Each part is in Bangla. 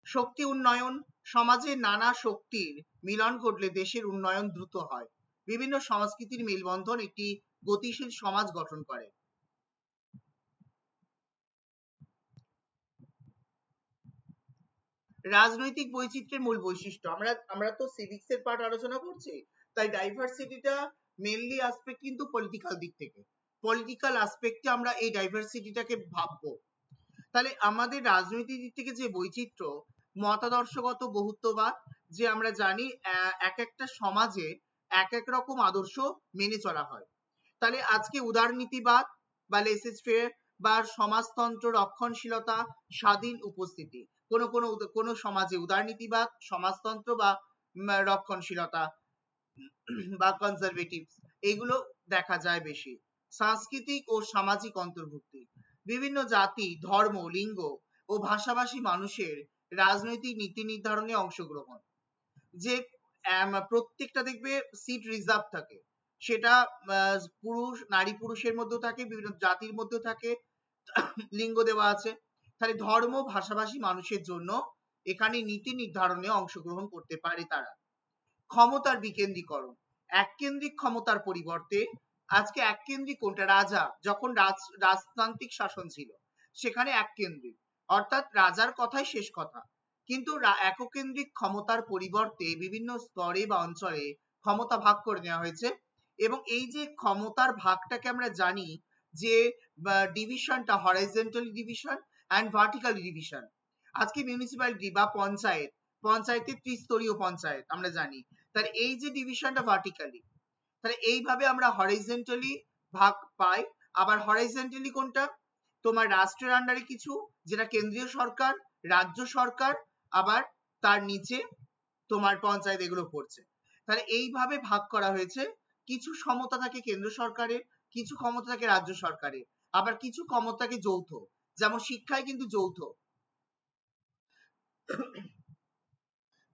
শক্তি উন্নয়ন, সমাজে নানা শক্তির মিলন ঘটলে দেশের উন্নয়ন দ্রুত হয়। বিভিন্ন সংস্কৃতির মেলবন্ধন একটি গতিশীল সমাজ গঠন করে। রাজনৈতিক বৈচিত্র্যের মূল বৈশিষ্ট্য, আমরা তো সিভিক্স এর পার্ট আলোচনা করছি, তাই ডাইভার্সিটিটা মেনলি আসপেক্ট কিন্তু পলিটিক্যাল দিক থেকে, পলিটিক্যাল আসপেক্টে আমরা এই ডাইভার্সিটিটাকে ভাববো। তাহলে আমাদের রাজনৈতিক দিক থেকে যে বৈচিত্র্য, মতাদর্শগত বহুত্ববাদ, যে আমরা জানি এক একটা সমাজে এক এক রকম আদর্শ মেনে চলা হয়। তাহলে আজকে উদারনীতিবাদ বা লেসেস ফেয়ার বা সমাজতন্ত্র, রক্ষণশীলতা, স্বাধীন উপস্থিতি, কোন সমাজে উদারনীতিবাদ, সমাজতন্ত্র বা রক্ষণশীলতা বা কনজারভেটিভ, এগুলো দেখা যায় বেশি। সাংস্কৃতিক ও সামাজিক অন্তর্ভুক্তি, বিভিন্ন জাতি, ধর্ম, লিঙ্গ ও ভাষাভাষী মানুষের রাজনৈতিক নীতি নির্ধারণে অংশগ্রহণ। যে প্রত্যেকটা দেখবে সিট রিজার্ভ থাকে, সেটা পুরুষ নারী পুরুষের মধ্যেও থাকে, বিভিন্ন জাতির মধ্যেও থাকে, লিঙ্গ দেওয়া আছে। তাহলে ধর্ম ভাষাভাষী মানুষের জন্য এখানে নীতি নির্ধারণে অংশগ্রহণ করতে পারে তারা। ক্ষমতার বিকেন্দ্রীকরণ, এককেন্দ্রিক ক্ষমতার পরিবর্তে আজকে এককেন্দ্রিক কোনটা, রাজা যখন রাজতান্ত্রিক শাসন ছিল সেখানে এককেন্দ্রিক, অর্থাৎ রাজার কথাই শেষ কথা। কিন্তু এককেন্দ্রিক ক্ষমতার পরিবর্তে বিভিন্ন স্তরে বা অঞ্চলে ক্ষমতা ভাগ করে নেওয়া হয়েছে। এবং এই যে ক্ষমতার ভাগটাকে আমরা জানি যে ডিভিশনটা horizontally division and vertically division. আজকে মিউনিসিপ্যালিটি বা পঞ্চায়েতের ত্রিস্তরীয় পঞ্চায়েত আমরা জানি, তাহলে এই যে ডিভিশনটা ভার্টিক্যালি, তাহলে এইভাবে আমরা হরাইজন্টালি ভাগ পাই। আবার হরাইজন্টালি কোনটা, তোমার রাষ্ট্রের আন্ডারে কিছু, যেটা কেন্দ্রীয় সরকার, রাজ্য সরকার, আবার তার নিচে তোমার পঞ্চায়েত, এগুলো পড়ছে। তাহলে এইভাবে ভাগ করা হয়েছে। কিছু ক্ষমতা থাকে কেন্দ্র সরকারের, কিছু ক্ষমতা থাকে রাজ্য সরকারের, আবার কিছু ক্ষমতা থাকে যৌথ, যেমন শিক্ষায় কিন্তু যৌথ।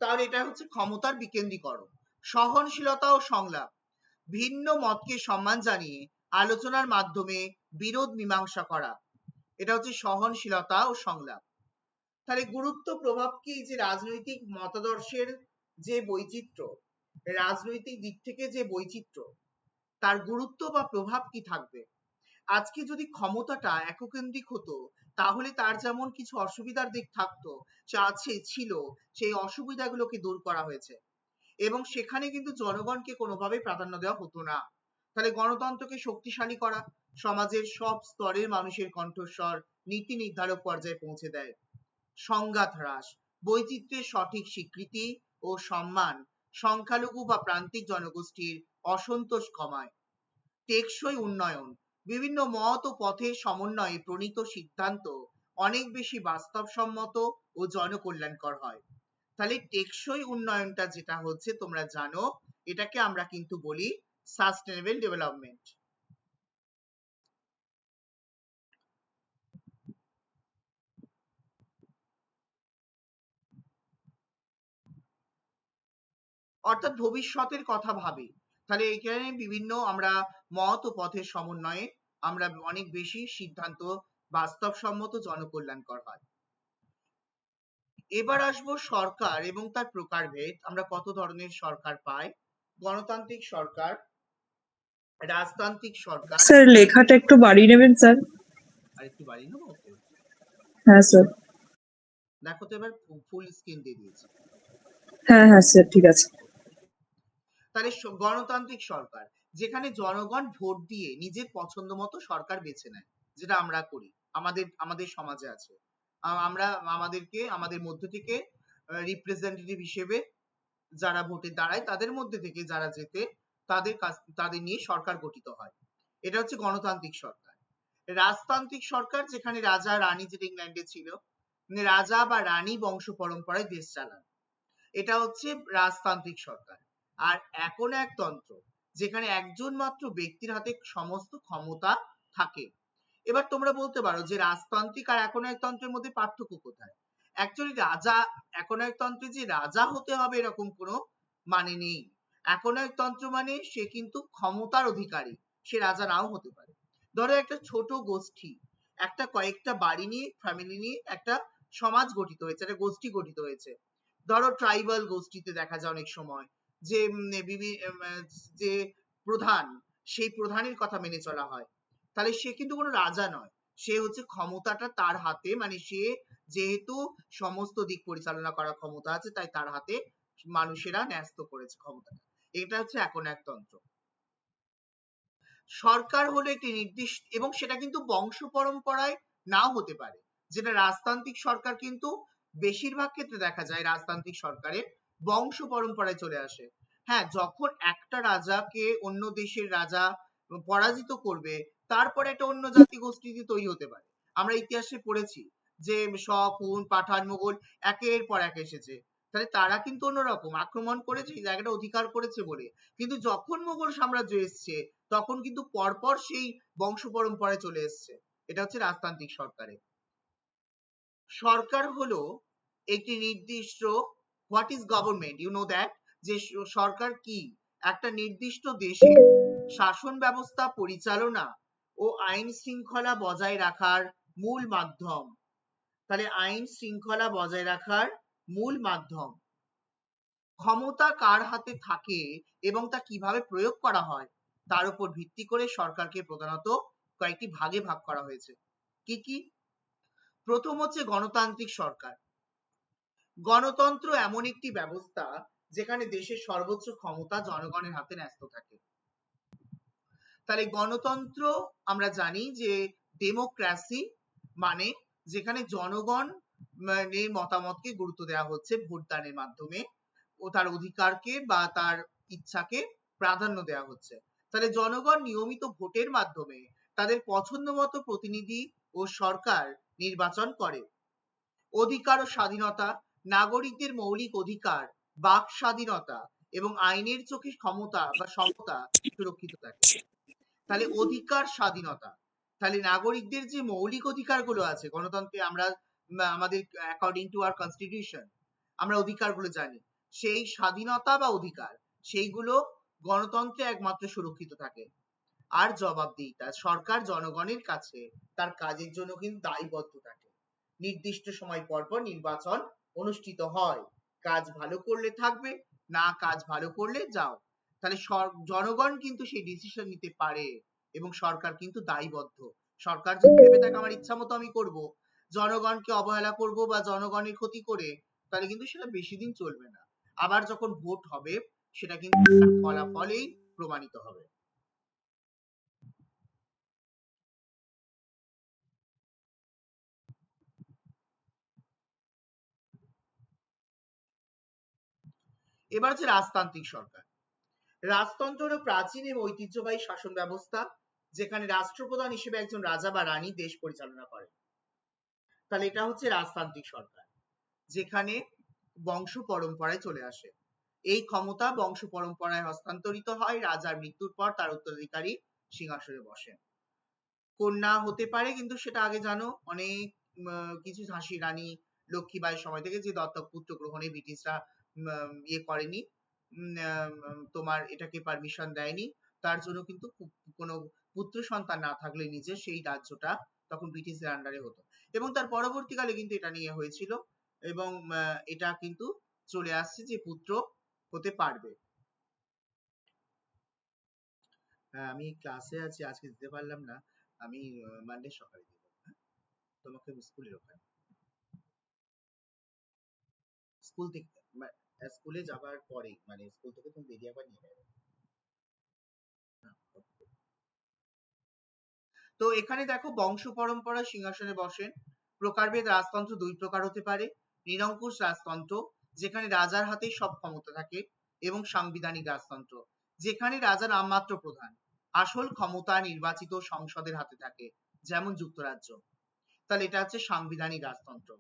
তাহলে এটা হচ্ছে ক্ষমতার বিকেন্দ্রীকরণ। সহনশীলতা ও সংলাপ, ভিন্ন মতকে সম্মান জানিয়ে আলোচনার মাধ্যমে বিরোধ মীমাংসা করা, এটা হচ্ছে সহনশীলতা ও সংলাপ। তাহলে গুরুত্ব প্রভাব কি, যে রাজনৈতিক মতাদর্শের যে বৈচিত্র্য, রাজনৈতিক দিক থেকে যে বৈচিত্র্য, তার গুরুত্ব বা প্রভাব কি থাকবে। আজকে যদি ক্ষমতাটা এককেন্দ্রিক হতো, তাহলে তার যেমন কিছু অসুবিধার দিক থাকতো, ছিল, সেই অসুবিধাগুলোকে দূর করা হয়েছে এবং সেখানে কিন্তু জনগণকে কোনোভাবে প্রাধান্য দেওয়া হতো না। তাহলে গণতন্ত্রকে শক্তিশালী করা, সমাজের সব স্তরের মানুষের কণ্ঠস্বর নীতি নির্ধারক পর্যায়ে পৌঁছে দেয়। সংঘাত হ্রাস, বৈচিত্র্যের সঠিক স্বীকৃতি ও সম্মান সংখ্যালঘু বা প্রান্তিক জনগোষ্ঠীর অসন্তোষ কমায়। টেকসই উন্নয়ন, বিভিন্ন মত ও পথের সমন্বয়ে প্রণীত সিদ্ধান্ত অনেক বেশি বাস্তবসম্মত ও জনকল্যাণকর হয়। তাহলে টেকসই উন্নয়নটা যেটা হচ্ছে তোমরা জানো, এটাকে আমরা কিন্তু বলি সাস্টেনেবল ডেভেলপমেন্ট। অর্থাৎ ভবিষ্যতের কথা ভাবি। তাহলে এখানে বিভিন্ন আমরা মত ও পথের সমন্বয়ে আমরা অনেক বেশি সিদ্ধান্ত বাস্তবসম্মত জনকল্যাণকর হয়। এবার আসবো সরকার এবং তার প্রকারভেদ। আমরা কত ধরনের সরকার পাই। গণতান্ত্রিক সরকার, রাজতান্ত্রিক সরকার। স্যার লেখাটা একটু বাড়িয়ে নেবেন স্যার। আর একটু বাড়িয়ে নেবো? ওকে, হ্যাঁ স্যার। দেখো তো এবার ফুল স্ক্রিন দিয়ে দিয়েছি। হ্যাঁ হ্যাঁ স্যার, ঠিক আছে। তাহলে গণতান্ত্রিক সরকার, যেখানে জনগণ ভোট দিয়ে নিজের পছন্দ মতো সরকার বেছে নেয়, যেটা আমরা করি, আমাদের সমাজে আছে। আমরা আমাদের মধ্য থেকে রিপ্রেজেন্টেটিভ হিসেবে যারা ভোটে দাঁড়ায়, তাদের মধ্যে থেকে যারা জেতে, তাদের নিয়ে সরকার গঠিত হয়। এটা হচ্ছে গণতান্ত্রিক সরকার। রাজতান্ত্রিক সরকার, যেখানে রাজা রানী, যেটা ইংল্যান্ডে ছিল, রাজা বা রানী বংশ পরম্পরায় দেশ চালান, এটা হচ্ছে রাজতান্ত্রিক সরকার। আর একনায়কতন্ত্র, যেখানে একজন মাত্র ব্যক্তির হাতে সমস্ত ক্ষমতা থাকে। এবার তোমরা বলতে পারো যে রাজতান্ত্রিক আর একনায়কতন্ত্রের মধ্যে পার্থক্য কোথায়। অ্যাকচুয়ালি একনায়কতন্ত্রে যে রাজা হতে হবে এরকম কোনো মানে নেই। একনায়কতন্ত্র মানে সে কিন্তু ক্ষমতার অধিকারী, সে রাজা নাও হতে পারে। ধরো একটা ছোট গোষ্ঠী, একটা কয়েকটা বাড়ি নিয়ে, ফ্যামিলি নিয়ে একটা সমাজ গঠিত হয়েছে, একটা গোষ্ঠী গঠিত হয়েছে। ধরো ট্রাইবাল গোষ্ঠীতে দেখা যায় অনেক সময় যে যে প্রধান, সেই প্রধানের কথা মেনে চলা হয়। তাহলে সে কিন্তু কোনো রাজা নয়, সে হচ্ছে ক্ষমতাটা তার হাতে, মানে সে যেহেতু সমস্ত দিক পরিচালনা করার ক্ষমতা আছে, তাই তার হাতে মানুষেরা ন্যস্ত করেছে ক্ষমতাটা। এটা হচ্ছে এখন একতন্ত্র। সরকার হলো একটি নির্দিষ্ট, এবং সেটা কিন্তু বংশ পরম্পরায় নাও হতে পারে, যেটা রাজতান্ত্রিক সরকার কিন্তু বেশিরভাগ ক্ষেত্রে দেখা যায় রাজতান্ত্রিক সরকারের বংশ পরম্পরায় চলে আসে। হ্যাঁ, যখন একটা রাজাকে অন্য দেশের রাজা পরাজিত করবে, তারপরে একটা অন্য জাতি গোষ্ঠী তৈরি হতে পারে। আমরা ইতিহাসে পড়েছি যে শক, হুন, পাঠান, মোগল একের পর এক এসেছে, তাহলে তারা কিন্তু অন্যরকম আক্রমণ করেছে, এই জায়গাটা অধিকার করেছে বলে। কিন্তু যখন মোগল সাম্রাজ্য এসছে, তখন কিন্তু পরপর সেই বংশ পরম্পরায় চলে এসছে। এটা হচ্ছে রাজতান্ত্রিক সরকারে। সরকার হলো একটি নির্দিষ্ট, what is government, you know that, যে সরকার কি, একটা নির্দিষ্ট দেশে শাসন ব্যবস্থা পরিচালনা ও আইন শৃঙ্খলা বজায় রাখার মূল মাধ্যম। তাহলে আইন শৃঙ্খলা বজায় রাখার মূল মাধ্যম। ক্ষমতা কার হাতে থাকে এবং তা কিভাবে প্রয়োগ করা হয়, তার উপর ভিত্তি করে সরকারকে প্রধানত কয়েকটি ভাগে ভাগ করা হয়েছে। কি কি? প্রথম হচ্ছে গণতান্ত্রিক সরকার। গণতন্ত্র এমন একটি ব্যবস্থা যেখানে দেশের সর্বোচ্চ ক্ষমতা জনগণের হাতে ন্যস্ত থাকে। তাহলে গণতন্ত্র আমরা জানি যে ডেমোক্রেসি মানে যেখানে জনগণ মতামতকে গুরুত্ব দেওয়া হচ্ছে ভোটদানের মাধ্যমে, ও তার অধিকারকে বা তার ইচ্ছাকে প্রাধান্য দেওয়া হচ্ছে। তাহলে জনগণ নিয়মিত ভোটের মাধ্যমে তাদের পছন্দ মতো প্রতিনিধি ও সরকার নির্বাচন করে। অধিকার ও স্বাধীনতা, নাগরিকদের মৌলিক অধিকার, বাক স্বাধীনতা এবং আইনের চোখে ক্ষমতা বা সমতা সুরক্ষিত থাকে। তাহলে অধিকার, স্বাধীনতা, তাহলে নাগরিকদের যে মৌলিক অধিকারগুলো আছে গণতন্ত্রে, আমরা আমাদের অ্যাকর্ডিং টু আওয়ার কনস্টিটিউশন আমরা অধিকারগুলো জানি, সেই স্বাধীনতা বা অধিকার সেইগুলো গণতন্ত্রে একমাত্র সুরক্ষিত থাকে। আর জবাবদিহিতা, সরকার জনগণের কাছে তার কাজের জন্য কিন্তু দায়বদ্ধ থাকে। নির্দিষ্ট সময় পর পর নির্বাচন অনুষ্ঠিত হয়, কাজ ভালো করলে থাকবে, না কাজ ভালো করলে যাও। তাহলে জনগণ কিন্তু সেই ডিসিশন নিতে পারে এবং সরকার কিন্তু দায়বদ্ধ। সরকার যদি ভেবে থাকে আমার ইচ্ছা মতো আমি করব, জনগণকে অবহেলা করব বা জনগণের ক্ষতি করে, তাহলে কিন্তু সেটা বেশি দিন চলবে না। আবার যখন ভোট হবে, সেটা কিন্তু তার ফলাফলেই প্রমাণিত হবে। এবার হচ্ছে রাজতান্ত্রিক সরকার। রাজতন্ত্র হলো প্রাচীন এবং ঐতিহ্যবাহী শাসন ব্যবস্থা, যেখানে রাষ্ট্রপ্রধান হিসেবে একজন রাজা বা রানী দেশ পরিচালনা করে। তাহলে এটা হচ্ছে রাজতান্ত্রিক সরকার, যেখানে বংশ পরম্পরায় চলে আসে। এই ক্ষমতা বংশ পরম্পরায় হস্তান্তরিত হয়, রাজার মৃত্যুর পর তার উত্তরাধিকারী সিংহাসনে বসেন। কন্যা হতে পারে, কিন্তু সেটা আগে জানো অনেক কিছু ঝাঁসি রানী লক্ষ্মীবাইয়ের সময় থেকে যে দত্তক পুত্র গ্রহণে ব্রিটিশরা ইয়ে করেনি, তোমার এটাকে পারমিশন দেয়নি, তার জন্য কিন্তু কোনো পুত্র সন্তান না থাকলে নিজে সেই রাজ্যটা তখন ব্রিটিশদের আন্ডারে হতো। এবং তার পরবর্তীকালে কিন্তু এটা নিয়ে হয়েছিল, এবং এটা কিন্তু চলে আসছে যে পুত্র হতে পারবে। আমি ক্লাসে আছি, আজকে দিতে পারলাম না, আমি মানডে সকালে দিব। হ্যাঁ, তোমাকে স্কুলের ওখানে, স্কুল থেকে, স্কুলে যাবার পরে, মানে স্কুল থেকে তুমি বেরিয়ে আবার নিয়ে নেবে। তো এখানে দেখো বংশ পরম্পরা সিংহাসনে বসেন। প্রকারভেদ, রাজতন্ত্র দুই প্রকার হতে পারে। নিরঙ্কুশ রাজতন্ত্র, যেখানে রাজার হাতেই সব ক্ষমতা থাকে, এবং সাংবিধানিক রাজতন্ত্র, যেখানে রাজা নামমাত্র প্রধান, আসল ক্ষমতা নির্বাচিত সংসদের হাতে থাকে, যেমন যুক্তরাজ্য। তাহলে এটা হচ্ছে সাংবিধানিক রাজতন্ত্র।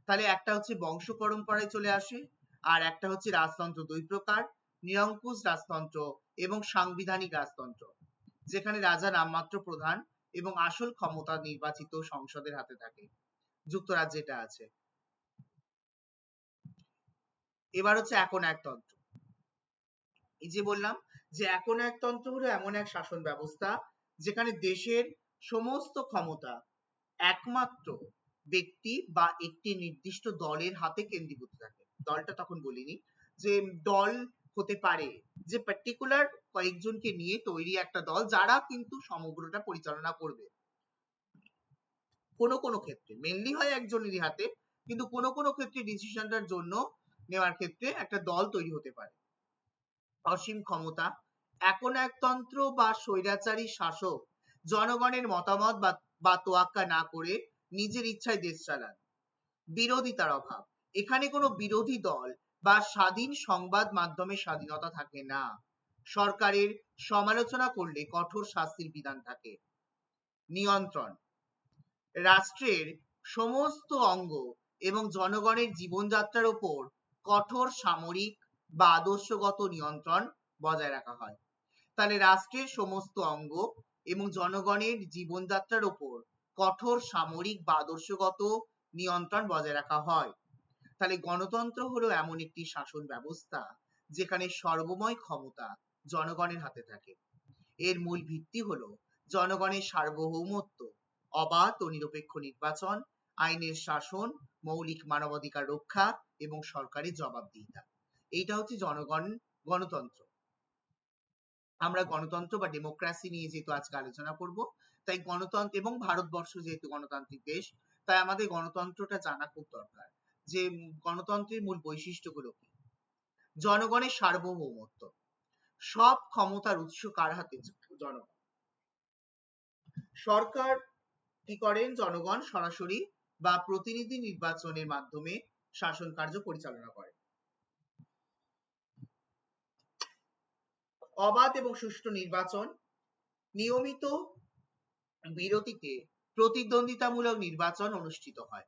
তাহলে একটা হচ্ছে বংশ পরম্পরায় চলে আসে, আর একটা হচ্ছে রাজতন্ত্র দুই প্রকার, নিরঙ্কুশ রাজতন্ত্র এবং সাংবিধানিক রাজতন্ত্র, যেখানে রাজা নামমাত্র প্রধান এবং আসল ক্ষমতা নির্বাচিত সংসদের হাতে থাকে। যুক্তরাজ্যে এটা আছে। এবার হচ্ছে এখন একতন্ত্র। এই যে বললাম যে এখন একতন্ত্র হলো এমন এক শাসন ব্যবস্থা যেখানে দেশের সমস্ত ক্ষমতা একমাত্র ব্যক্তি বা একটি নির্দিষ্ট দলের হাতে কেন্দ্রীভূত থাকে। দলটা তখন বলিনি, যে দল হতে পারে যে পার্টিকুলার কয়েকজনকে নিয়ে তৈরি একটা দল, যারা কিন্তু সমগ্রটা পরিচালনা করবে। কোনো কোনো ক্ষেত্রে মেনলি হয় একজনেরই হাতে, কিন্তু কোনো কোনো ক্ষেত্রে ডিসিশনটার জন্য নেওয়ার ক্ষেত্রে একটা দল তৈরি হতে পারে। অসীম ক্ষমতা, একনায়কতন্ত্র বা স্বৈরাচারী শাসক জনগণের মতামত বা তোয়াক্কা না করে নিজের ইচ্ছায় দেশ চালান। বিরোধিতার অভাব, এখানে কোনো বিরোধী দল বা স্বাধীন সংবাদ মাধ্যমের স্বাধীনতা থাকে না। সরকারের সমালোচনা করলে কঠোর শাস্তির বিধান থাকে। নিয়ন্ত্রণ, রাষ্ট্রের সমস্ত অঙ্গ এবং জনগণের জীবনযাত্রার উপর কঠোর সামরিক বা আদর্শগত নিয়ন্ত্রণ বজায় রাখা হয়। তাহলে রাষ্ট্রের সমস্ত অঙ্গ এবং জনগণের জীবনযাত্রার উপর কঠোর সামরিক বা আদর্শগত নিয়ন্ত্রণ বজায় রাখা হয়। তাহলে গণতন্ত্র হলো এমন একটি শাসন ব্যবস্থা যেখানে সর্বময় ক্ষমতা জনগণের হাতে থাকে। এর মূল ভিত্তি হলো জনগণের সার্বভৌমত্ব, অবাধ ও নিরপেক্ষ নির্বাচন, আইনের শাসন, মৌলিক মানবাধিকার রক্ষা এবং সরকারের জবাবদিহিতা। এইটা হচ্ছে গণতন্ত্র। আমরা গণতন্ত্র বা ডেমোক্রেসি নিয়ে যেহেতু আজকে আলোচনা করব, তাই গণতন্ত্র এবং ভারতবর্ষ যেহেতু গণতান্ত্রিক দেশ, তাই আমাদের গণতন্ত্রটা জানা খুব দরকার। যে গণতন্ত্রের মূল বৈশিষ্ট্যগুলো কি? জনগণের সার্বভৌমত্ব, সব ক্ষমতার উৎস কার হাতে? জনগণ। সরকার কি করেন? জনগণ সরাসরি বা প্রতিনিধি নির্বাচনের মাধ্যমে শাসন কার্য পরিচালনা করে। অবাধ এবং সুষ্ঠু নির্বাচন, নিয়মিত বিরতিতে প্রতিদ্বন্দ্বিতামূলক নির্বাচন অনুষ্ঠিত হয়।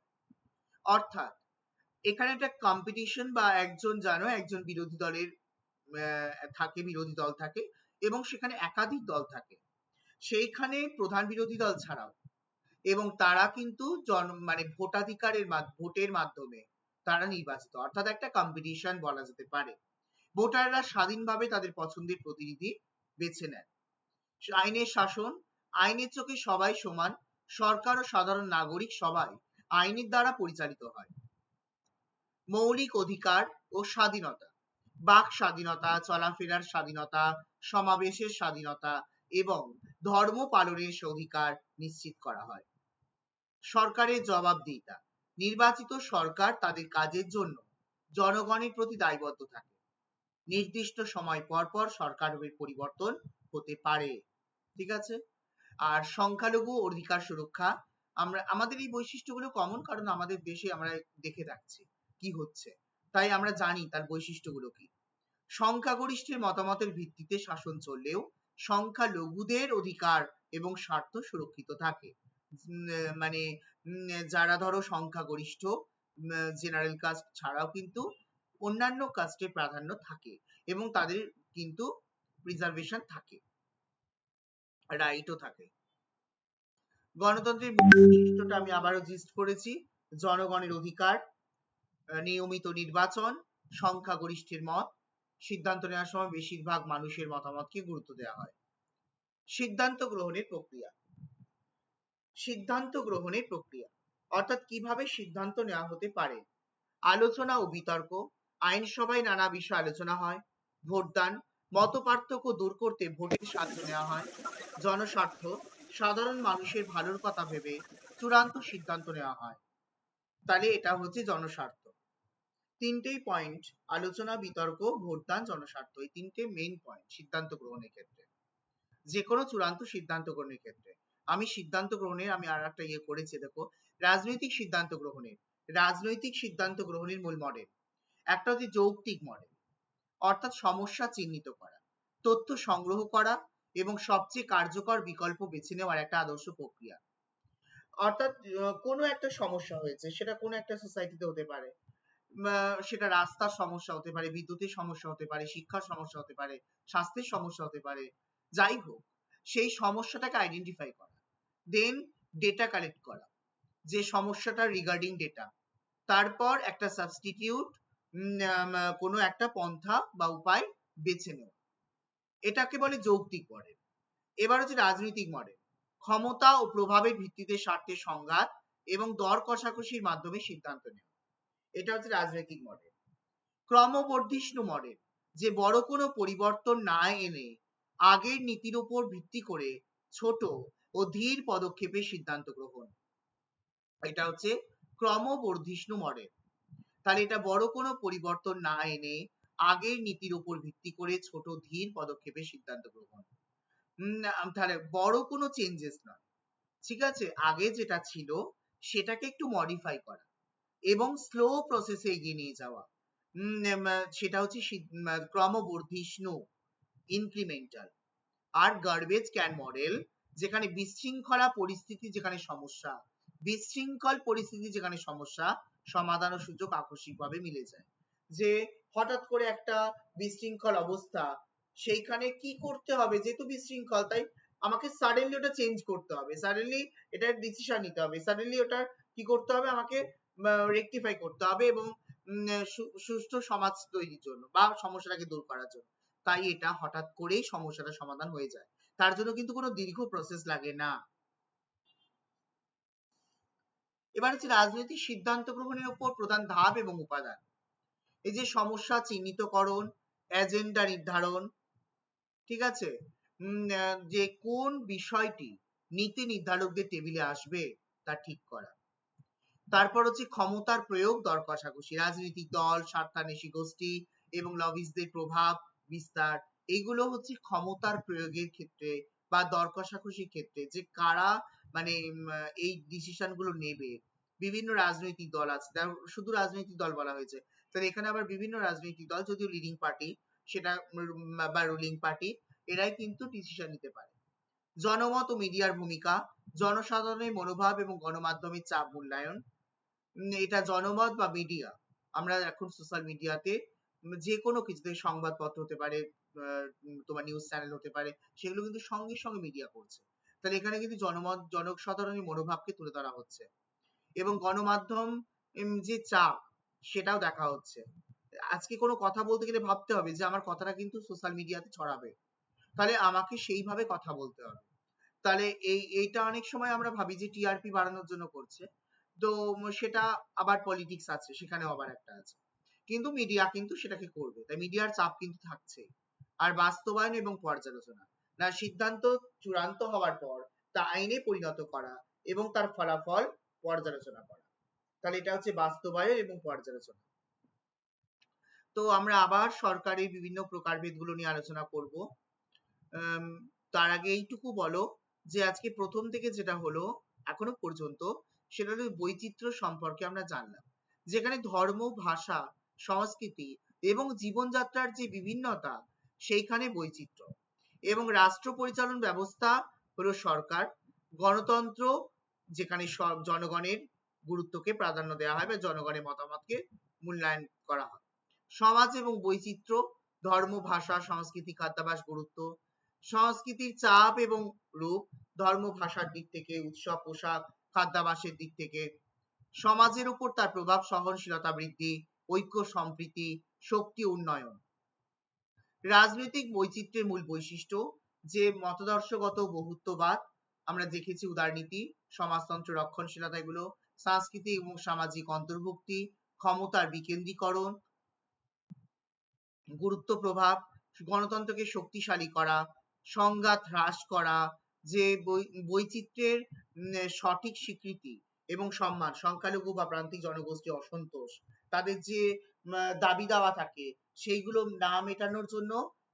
অর্থাৎ এখানে একটা কম্পিটিশন বা একজন বিরোধী দলের থাকে, বিরোধী দল থাকে এবং সেখানে একাধিক দল থাকে। সেইখানে প্রধান বিরোধী দল ছাড়াও এবং তারা কিন্তু ভোটের মাধ্যমে তারা নির্বাচিত, অর্থাৎ একটা কম্পিটিশন বলা যেতে পারে। ভোটাররা স্বাধীনভাবে তাদের পছন্দের প্রতিনিধি বেছে নেন। আইনের শাসন, আইনের চোখে সবাই সমান, সরকার ও সাধারণ নাগরিক সবাই আইনের দ্বারা পরিচালিত হয়। মৌলিক অধিকার ও স্বাধীনতা, বাক স্বাধীনতা, চলাফেরার স্বাধীনতা, সমাবেশের স্বাধীনতা এবং ধর্ম পালনের অধিকার নিশ্চিত করা হয়। সরকারের জবাবদিহিতা, নির্বাচিত সরকার তাদের কাজের জন্য জনগণের প্রতি দায়বদ্ধ থাকে। নির্দিষ্ট সময় পর পর সরকারের পরিবর্তন হতে পারে। ঠিক আছে? আর সংখ্যালঘু অধিকার সুরক্ষা, আমাদের এই বৈশিষ্ট্যগুলো কমন, কারণ আমাদের দেশে আমরা দেখে যাচ্ছি কি হচ্ছে, তাই আমরা জানি তার বৈশিষ্ট্যগুলো কি। সংখ্যাগরিষ্ঠের মতামতের ভিত্তিতে শাসন চললেও সংখ্যালঘুদের অধিকার এবং স্বার্থ সুরক্ষিত থাকে। মানে যারা ধরো সংখ্যাগরিষ্ঠ, জেনারেল কাস্ট ছাড়াও কিন্তু অন্যান্য কাস্টের প্রাধান্য থাকে এবং তাদের কিন্তু প্রিজার্ভেশন থাকে, রাইটও থাকে। গণতন্ত্রের মূল বৈশিষ্ট্যটা আমি আবারও জিস্ট করেছি। জনগণের অধিকার, নিয়মিত নির্বাচন, সংখ্যাগরিষ্ঠের মত, সিদ্ধান্ত নেওয়ার সময় বেশিরভাগ মানুষের মতামতকে গুরুত্ব দেওয়া হয়। সিদ্ধান্ত গ্রহণের প্রক্রিয়া, সিদ্ধান্ত গ্রহণের প্রক্রিয়া অর্থাৎ কিভাবে সিদ্ধান্ত নেওয়া হতে পারে। আলোচনা ও বিতর্ক, আইনসভায় নানা বিষয়ে আলোচনা হয়। ভোটদান, মত পার্থক্য দূর করতে ভোটের সাহায্য নেওয়া হয়। জনস্বার্থ, সাধারণ মানুষের ভালোর কথা ভেবে চূড়ান্ত সিদ্ধান্ত নেওয়া হয়। তাহলে এটা হচ্ছে জনস্বার্থ। তিনটেই পয়েন্ট, আলোচনা, বিতর্ক, ভোটদান, জনস্বার্থ, এই তিনটে মেইন পয়েন্ট সিদ্ধান্ত গ্রহণের ক্ষেত্রে, যে কোনো চূড়ান্ত সিদ্ধান্ত গ্রহণের ক্ষেত্রে। আমি আর একটা করেছি, দেখো, রাজনৈতিক সিদ্ধান্ত গ্রহণের মূল মডেল। একটা হচ্ছে যৌক্তিক মডেল, অর্থাৎ সমস্যা চিহ্নিত করা, তথ্য সংগ্রহ করা এবং সবচেয়ে কার্যকর বিকল্প বেছে নেওয়ার একটা আদর্শ প্রক্রিয়া। অর্থাৎ কোনো একটা সমস্যা হয়েছে, সেটা কোনো একটা সোসাইটিতে হতে পারে, সেটা রাস্তার সমস্যা হতে পারে, বিদ্যুতের সমস্যা হতে পারে, শিক্ষার সমস্যা হতে পারে, স্বাস্থ্যের সমস্যা হতে পারে, যাই হোক, সেই সমস্যাটাকে আইডেন্টিফাই করা, দেন ডেটা কালেক্ট করা, যে সমস্যাটা রিগার্ডিং ডেটা, তারপর একটা সাবস্টিটিউট, কোনো একটা পন্থা বা উপায় বেছে নেওয়া, এটাকে বলে যৌক্তিক মডেল। এবার হচ্ছে রাজনৈতিক মডেল, ক্ষমতা ও প্রভাবের ভিত্তিতে স্বার্থের সংঘাত, এবং দর কষাকষির মাধ্যমে সিদ্ধান্ত নেওয়া। এটা হচ্ছে রাজনৈতিক মডেল। ক্রমবর্ধিষ্ণু মডেল, যে বড় কোনো পরিবর্তন না এনে আগের নীতির উপর ভিত্তি করে ছোট ও ধীর পদক্ষেপে সিদ্ধান্ত গ্রহণ। এটা হচ্ছে ক্রমবর্ধিষ্ণু মডেল। তাহলে এটা বড় কোনো পরিবর্তন না এনে আগের নীতির উপর ভিত্তি করে ছোট ধীর পদক্ষেপে সিদ্ধান্ত গ্রহণ। তাহলে বড় কোনো চেঞ্জেস নয়, ঠিক আছে, আগে যেটা ছিল সেটাকে একটু মডিফাই করা এবং স্লো প্রসেসে এগিয়ে নিয়ে যাওয়া। সেটা হচ্ছে ক্রমবর্ধিষ্ণু ইনক্রিমেন্টাল। আর গার্বেজ ক্যান মডেল, যেখানে বিশৃঙ্খলা পরিস্থিতি যেখানে সমস্যা, বিশৃঙ্খল পরিস্থিতি যেখানে সমস্যা, সমাধান ও সুযোগ আকস্মিকভাবে মিলে যায়। যে হঠাৎ করে একটা বিশৃঙ্খল অবস্থা, সেইখানে কি করতে হবে, যেহেতু বিশৃঙ্খল তাই আমাকে সাডেনলি ওটা চেঞ্জ করতে হবে, সাডেনলি এটার ডিসিশন নিতে হবে, সাডেনলি ওটা কি করতে হবে, আমাকে রেকটিফাই করতে হবে এবং সুষ্ঠু সমাজ তৈরির জন্য বা সমস্যাটাকে দূর করার জন্য। তাই এটা হঠাৎ করেই সমস্যাটা সমাধান হয়ে যায়, তার জন্য কিন্তু কোনো দীর্ঘ প্রসেস লাগে না। এবার হচ্ছে রাজনৈতিক সিদ্ধান্ত গ্রহণের উপর প্রধান ধাপ এবং উপাদান। এই যে সমস্যা চিহ্নিতকরণ, এজেন্ডা নির্ধারণ, ঠিক আছে, যে কোন বিষয়টি নীতি নির্ধারকদের টেবিলে আসবে তা ঠিক করা। তারপর হচ্ছে ক্ষমতার প্রয়োগ, দর কষাকষি, রাজনৈতিক দল, স্বার্থান্বেষী গোষ্ঠী এবং লবিস্টদের প্রভাব বিস্তার। এইগুলো হচ্ছে ক্ষমতার প্রয়োগের ক্ষেত্রে বা দর কষাকষির ক্ষেত্রে যে কারা মানে এই ডিসিশন গুলো নেবে। বিভিন্ন রাজনৈতিক দল আছে, শুধু রাজনৈতিক দল বলা হয়েছে, তাহলে এখানে আবার বিভিন্ন রাজনৈতিক দল, যদিও লিডিং পার্টি সেটা বা রুলিং পার্টি, এরাই কিন্তু ডিসিশন নিতে পারে। জনমত ও মিডিয়ার ভূমিকা, জনসাধারণের মনোভাব এবং গণমাধ্যমের চাপ মূল্যায়ন। এটা জনমত বা মিডিয়া, আমরা এখন সোশ্যাল মিডিয়াতে যে কোনো কিছুতে, সংবাদপত্র হতে পারে, তোমার নিউজ চ্যানেল হতে পারে, সেগুলো কিন্তু সঙ্গে সঙ্গে মিডিয়া করছে। তাহলে এখানে কিন্তু জনমত, জনসাধারণের মনোভাবকে তুলে ধরা হচ্ছে এবং গণমাধ্যম যে চাপ সেটাও দেখা হচ্ছে। আজকে কোনো কথা বলতে গেলে ভাবতে হবে যে আমার কথাটা কিন্তু সোশ্যাল মিডিয়াতে ছড়াবে, তাহলে আমাকে সেইভাবে কথা বলতে হবে। তাহলে এইটা অনেক সময় আমরা ভাবি যে টিআরপি বাড়ানোর জন্য করছে, তো সেটা আবার পলিটিক্স আছে, সেখানেও আবার একটা আছে, কিন্তু মিডিয়া কিন্তু সেটাকে করবে, তাই মিডিয়ার চাপ কিন্তু থাকছেই। আর বাস্তবায়ন এবং পর্যালোচনা, না সিদ্ধান্ত চূড়ান্ত হওয়ার পর তা আইনে পরিণত করা এবং তার ফলাফল পর্যালোচনা করা। তাহলে এটা হচ্ছে বাস্তবায়ন এবং পর্যালোচনা। তো আমরা আবার সরকারের বিভিন্ন প্রকারভেদ গুলো নিয়ে আলোচনা করব। তার আগে এইটুকু বলো যে আজকে প্রথম থেকে যেটা হলো এখনো পর্যন্ত, সেটা হলো বৈচিত্র্য সম্পর্কে আমরা জানলাম, যেখানে ধর্ম, ভাষা, সংস্কৃতি এবং জীবনযাত্রার যে বিভিন্নতা, সেইখানে বৈচিত্র্য। এবং রাষ্ট্র পরিচালন ব্যবস্থা হলো সরকার, গণতন্ত্র যেখানে সব জনগণের গুরুত্বকে প্রাধান্য দেওয়া হয় বা জনগণের মতামতকে মূল্যায়ন করা হয়। সমাজ এবং বৈচিত্র্য, ধর্ম, ভাষা, সংস্কৃতি, খাদ্যাভ্যাস, গুরুত্ব, সংস্কৃতির চাপ এবং রূপ, ধর্ম ভাষার দিক থেকে, উৎসব, পোশাক, খাদ্যাভ্যাসের দিক থেকে, সমাজের উপর তার প্রভাব, সহনশীলতা বৃদ্ধি, ঐক্য সম্প্রীতি, শক্তি উন্নয়ন। রাজনৈতিক বৈচিত্র্যের মূল বৈশিষ্ট্য, যে মতাদর্শগত বহুত্ববাদ, আমরা দেখেছি উদারনীতি, সমাজতন্ত্র, রক্ষণশীলতা, এগুলো সাংস্কৃতিক এবং সামাজিক অন্তর্ভুক্তি, ক্ষমতার বিকেন্দ্রীকরণ, গুরুত্ব প্রভাব, গণতন্ত্রকে শক্তিশালী করা, সংঘাত হ্রাস করা, যে বৈচিত্র্যের সঠিক স্বীকৃতি এবং সম্মান, সংখ্যালঘু বা প্রান্তিক জনগোষ্ঠী অসন্তোষ, তাদের যে দাবি দাওয়া থাকে সেইগুলো না মেটানোর জন্য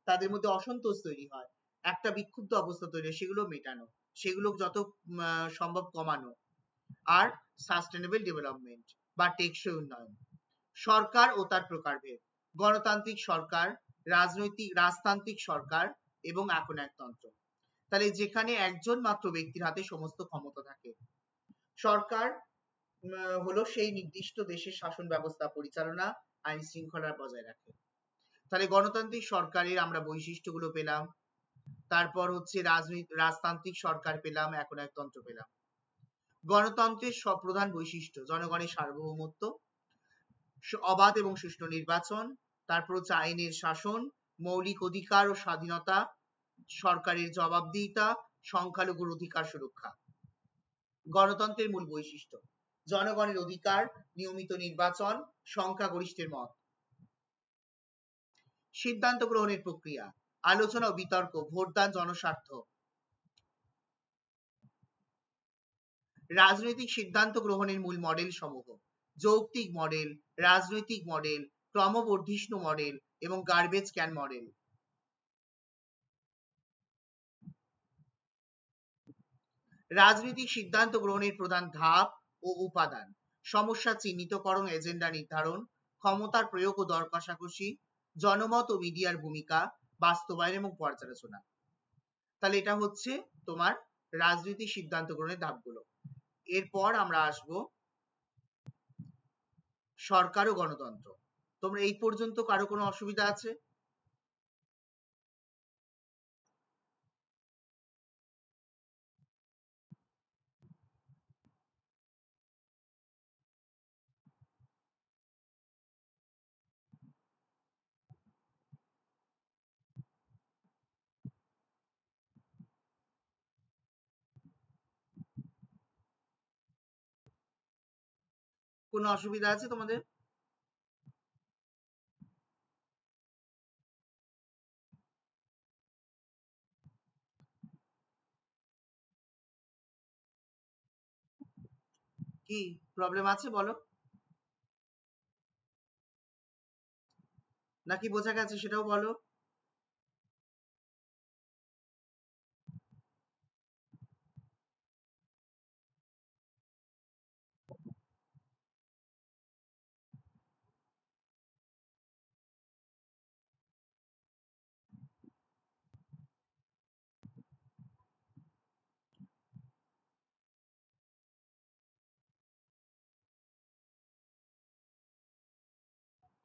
তাদের মধ্যে অসন্তোষ তৈরি হয়, একটা বিক্ষুব্ধ অবস্থা তৈরি হয়, সেগুলো মেটানো, সেগুলো যত সম্ভব কমানো। আর সাস্টেনেবল ডেভেলপমেন্ট বা টেকসই উন্নয়ন। সরকার ও তার প্রকারভেদ, গণতান্ত্রিক সরকার, রাজতান্ত্রিক সরকার এবং একনায়কতন্ত্র। তাহলে যেখানে একজন মাত্র ব্যক্তির হাতে সমস্ত ক্ষমতা থাকে। সরকার হলো সেই নির্দিষ্ট দেশের শাসন ব্যবস্থা পরিচালনা, আইন শৃঙ্খলা বজায় রাখে। তাহলে গণতান্ত্রিক সরকারের আমরা বৈশিষ্ট্যগুলো পেলাম, তারপর হচ্ছে রাজতান্ত্রিক সরকার পেলাম, একনায়কতন্ত্র পেলাম। গণতন্ত্রের সব প্রধান বৈশিষ্ট্য, জনগণের সার্বভৌমত্ব, অবাধ এবং সুষ্ঠু নির্বাচন, তারপর হচ্ছে আইনের শাসন, মৌলিক অধিকার ও স্বাধীনতা, সরকারের জবাবদিহিতা, সংখ্যালঘুর অধিকার সুরক্ষা। গণতন্ত্রের মূল বৈশিষ্ট্য, জনগণের অধিকার, নিয়মিত নির্বাচন, সংখ্যাগরিষ্ঠের মত। সিদ্ধান্ত গ্রহণের প্রক্রিয়া, আলোচনা ও বিতর্ক, ভোটদান, জনস্বার্থ। রাজনৈতিক সিদ্ধান্ত গ্রহণের মূল মডেল সমূহ: যৌক্তিক মডেল, রাজনৈতিক মডেল, ক্রমবর্ধিষ্ণু মডেল এবং গার্বেজ ক্যান মডেল। রাজনৈতিক সিদ্ধান্ত গ্রহণের প্রধান ধাপ ও উপাদান: সমস্যা চিহ্নিতকরণ, এজেন্ডা নির্ধারণ, ক্ষমতার প্রয়োগ ও দর কষাকষি, জনমত ও মিডিয়ার ভূমিকা, বাস্তবায়ন এবং পর্যালোচনা। তাহলে এটা হচ্ছে তোমার রাজনৈতিক সিদ্ধান্ত গ্রহণের ধাপগুলো। এরপর আমরা আসব সরকার ও গণতন্ত্র। তোমরা এই পর্যন্ত কারো কোনো অসুবিধা আছে? কোনো অসুবিধা আছে তোমাদের? কি প্রবলেম আছে বলো, নাকি বোঝা গেছে সেটাও বলো।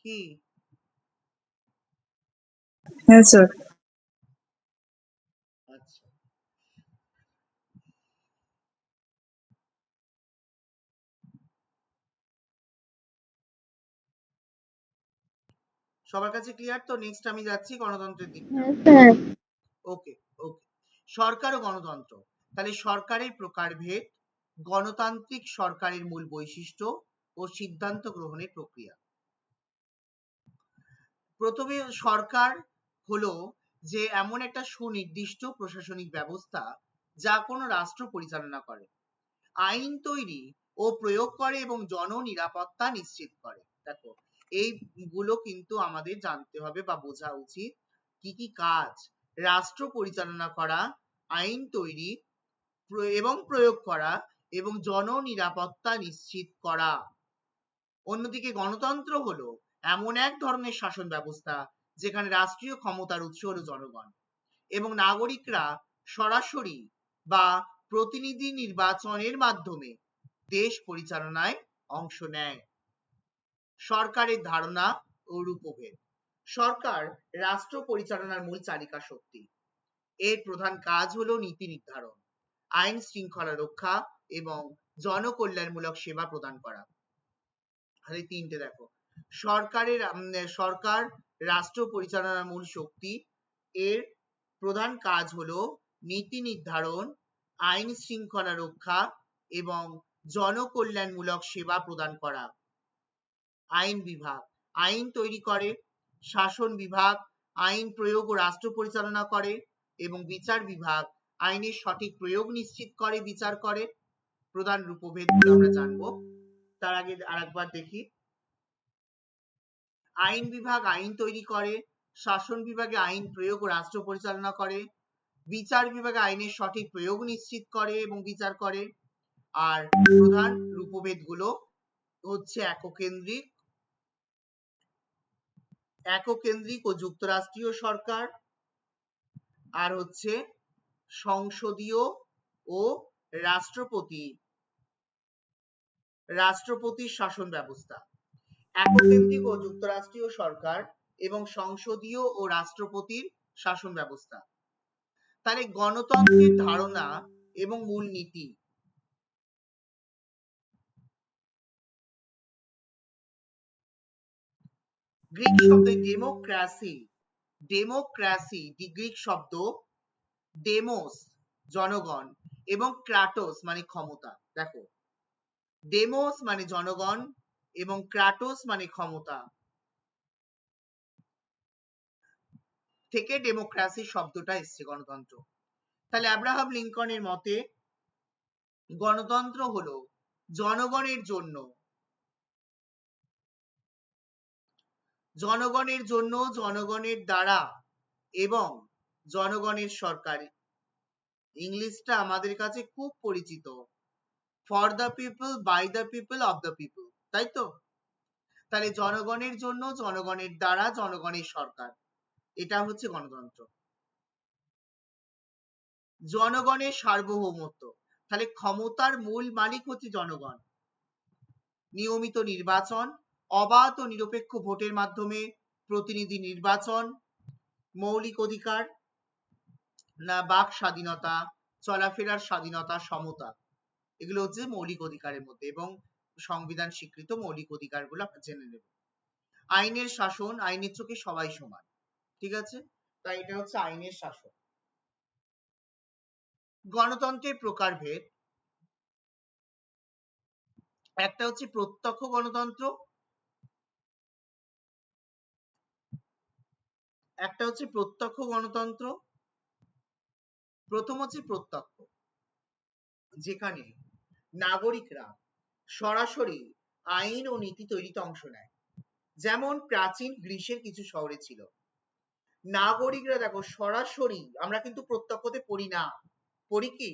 কি হ্যাঁ স্যার। আচ্ছা, সবার কাছে ক্লিয়ার তো? নেক্সট আমি যাচ্ছি গণতন্ত্রের দিকটা। হ্যাঁ স্যার। ওকে ওকে। সরকার ও গণতন্ত্র। তাহলে সরকারের প্রকারভেদ, গণতান্ত্রিক সরকারের মূল বৈশিষ্ট্য ও সিদ্ধান্ত গ্রহণের প্রক্রিয়া। প্রথমে সরকার হলো যে এমন একটা সুনির্দিষ্ট প্রশাসনিক ব্যবস্থা যা কোনো রাষ্ট্র পরিচালনা করে, আইন তৈরি ও প্রয়োগ করে এবং জননিরাপত্তা নিশ্চিত করে। দেখো এইগুলো কিন্তু আমাদের জানতে হবে বা বোঝা উচিত। কি কি কাজ? রাষ্ট্র পরিচালনা করা, আইন তৈরি এবং প্রয়োগ করা এবং জননিরাপত্তা নিশ্চিত করা। অন্যদিকে গণতন্ত্র হলো এমন এক ধরনের শাসন ব্যবস্থা যেখানে রাষ্ট্রীয় ক্ষমতার উৎস হলো জনগণ এবং নাগরিকরা সরাসরি বা প্রতিনিধি নির্বাচনের মাধ্যমে দেশ পরিচালনায় অংশ নেয়। সরকারের ধারণা ও রূপভেদ। সরকার রাষ্ট্র পরিচালনার মূল চালিকা শক্তি। এর প্রধান কাজ হলো নীতি নির্ধারণ, আইন শৃঙ্খলা রক্ষা এবং জনকল্যাণমূলক সেবা প্রদান করা। তাহলে তিনটে দেখো, সরকার রাষ্ট্র পরিচালনার মূল শক্তি। এর প্রধান কাজ হলো নীতি নির্ধারণ, আইন শৃঙ্খলা রক্ষা এবং জনকল্যাণমূলক সেবা প্রদান করা। আইন বিভাগ আইন তৈরি করে, শাসন বিভাগ আইন প্রয়োগ ও রাষ্ট্র পরিচালনা করে এবং বিচার বিভাগ আইনের সঠিক প্রয়োগ নিশ্চিত করে, বিচার করে। প্রধান রূপভেদগুলো আমরা জানবো, তার আগে আরেকবার দেখি। আইন বিভাগ আইন তৈরি করে, শাসন বিভাগে আইন প্রয়োগ ও রাষ্ট্র পরিচালনা করে, বিচার বিভাগে আইনের সঠিক প্রয়োগ নিশ্চিত করে এবং বিচার করে। আর প্রধান রূপভেদগুলো হচ্ছে এককেন্দ্রিক ও যুক্তরাষ্ট্রীয় সরকার, আর হচ্ছে সংসদীয় ও রাষ্ট্রপতির শাসন ব্যবস্থা। এককেন্দ্রিক ও যুক্তরাষ্ট্রীয় সরকার এবং সংসদীয় ও রাষ্ট্রপতির শাসন ব্যবস্থা। তাহলে গণতন্ত্রের ধারণা এবং মূলনীতি। গ্রিক শব্দে ডেমোক্রাসি গ্রিক শব্দ, ডেমোস জনগণ এবং ক্রাটোস মানে ক্ষমতা। দেখো ডেমোস মানে জনগণ এবং ক্রাটোস মানে ক্ষমতা থেকে ডেমোক্রাসি শব্দটা এসছে, গণতন্ত্র। তাহলে আব্রাহাম লিঙ্কনের মতে গণতন্ত্র হলো জনগণের জন্য, জনগণের জন্য, জনগণের দ্বারা এবং জনগণের সরকার। ইংলিশটা আমাদের কাছে খুব পরিচিত, for the people, by the people, of the people, তাই তো? তাহলে জনগণের জন্য, জনগণের দ্বারা, জনগণের সরকার, এটা হচ্ছে গণতন্ত্র। জনগণের সার্বভৌমত্ব, তাহলে ক্ষমতার মূল মালিক হচ্ছে জনগণ। নিয়মিত নির্বাচন, অবাধ ও নিরপেক্ষ ভোটের মাধ্যমে প্রতিনিধি নির্বাচন, মৌলিক অধিকার, না বাক স্বাধীনতা, চলাফেরার স্বাধীনতা, সমতা, এগুলো হচ্ছে মৌলিক অধিকারের মধ্যে এবং সংবিধান স্বীকৃত মৌলিক অধিকারগুলো আমরা জেনে নেব। আইনের শাসন, আইনের চোখে সবাই সমান, ঠিক আছে? তাই এটা হচ্ছে আইনের শাসন। গণতন্ত্রের প্রকারভেদ, একটা হচ্ছে প্রত্যক্ষ গণতন্ত্র, একটা হচ্ছে প্রত্যক্ষ গণতন্ত্র। প্রথম হচ্ছে প্রত্যক্ষ, যেখানে নাগরিকরা সরাসরি আইন ও নীতি তৈরিতে অংশ নেয়। যেমন প্রাচীন গ্রিসের কিছু শহরে ছিল, নাগরিকরা দেখো সরাসরি, আমরা কিন্তু প্রত্যক্ষতে পড়ি না, পড়ি কি?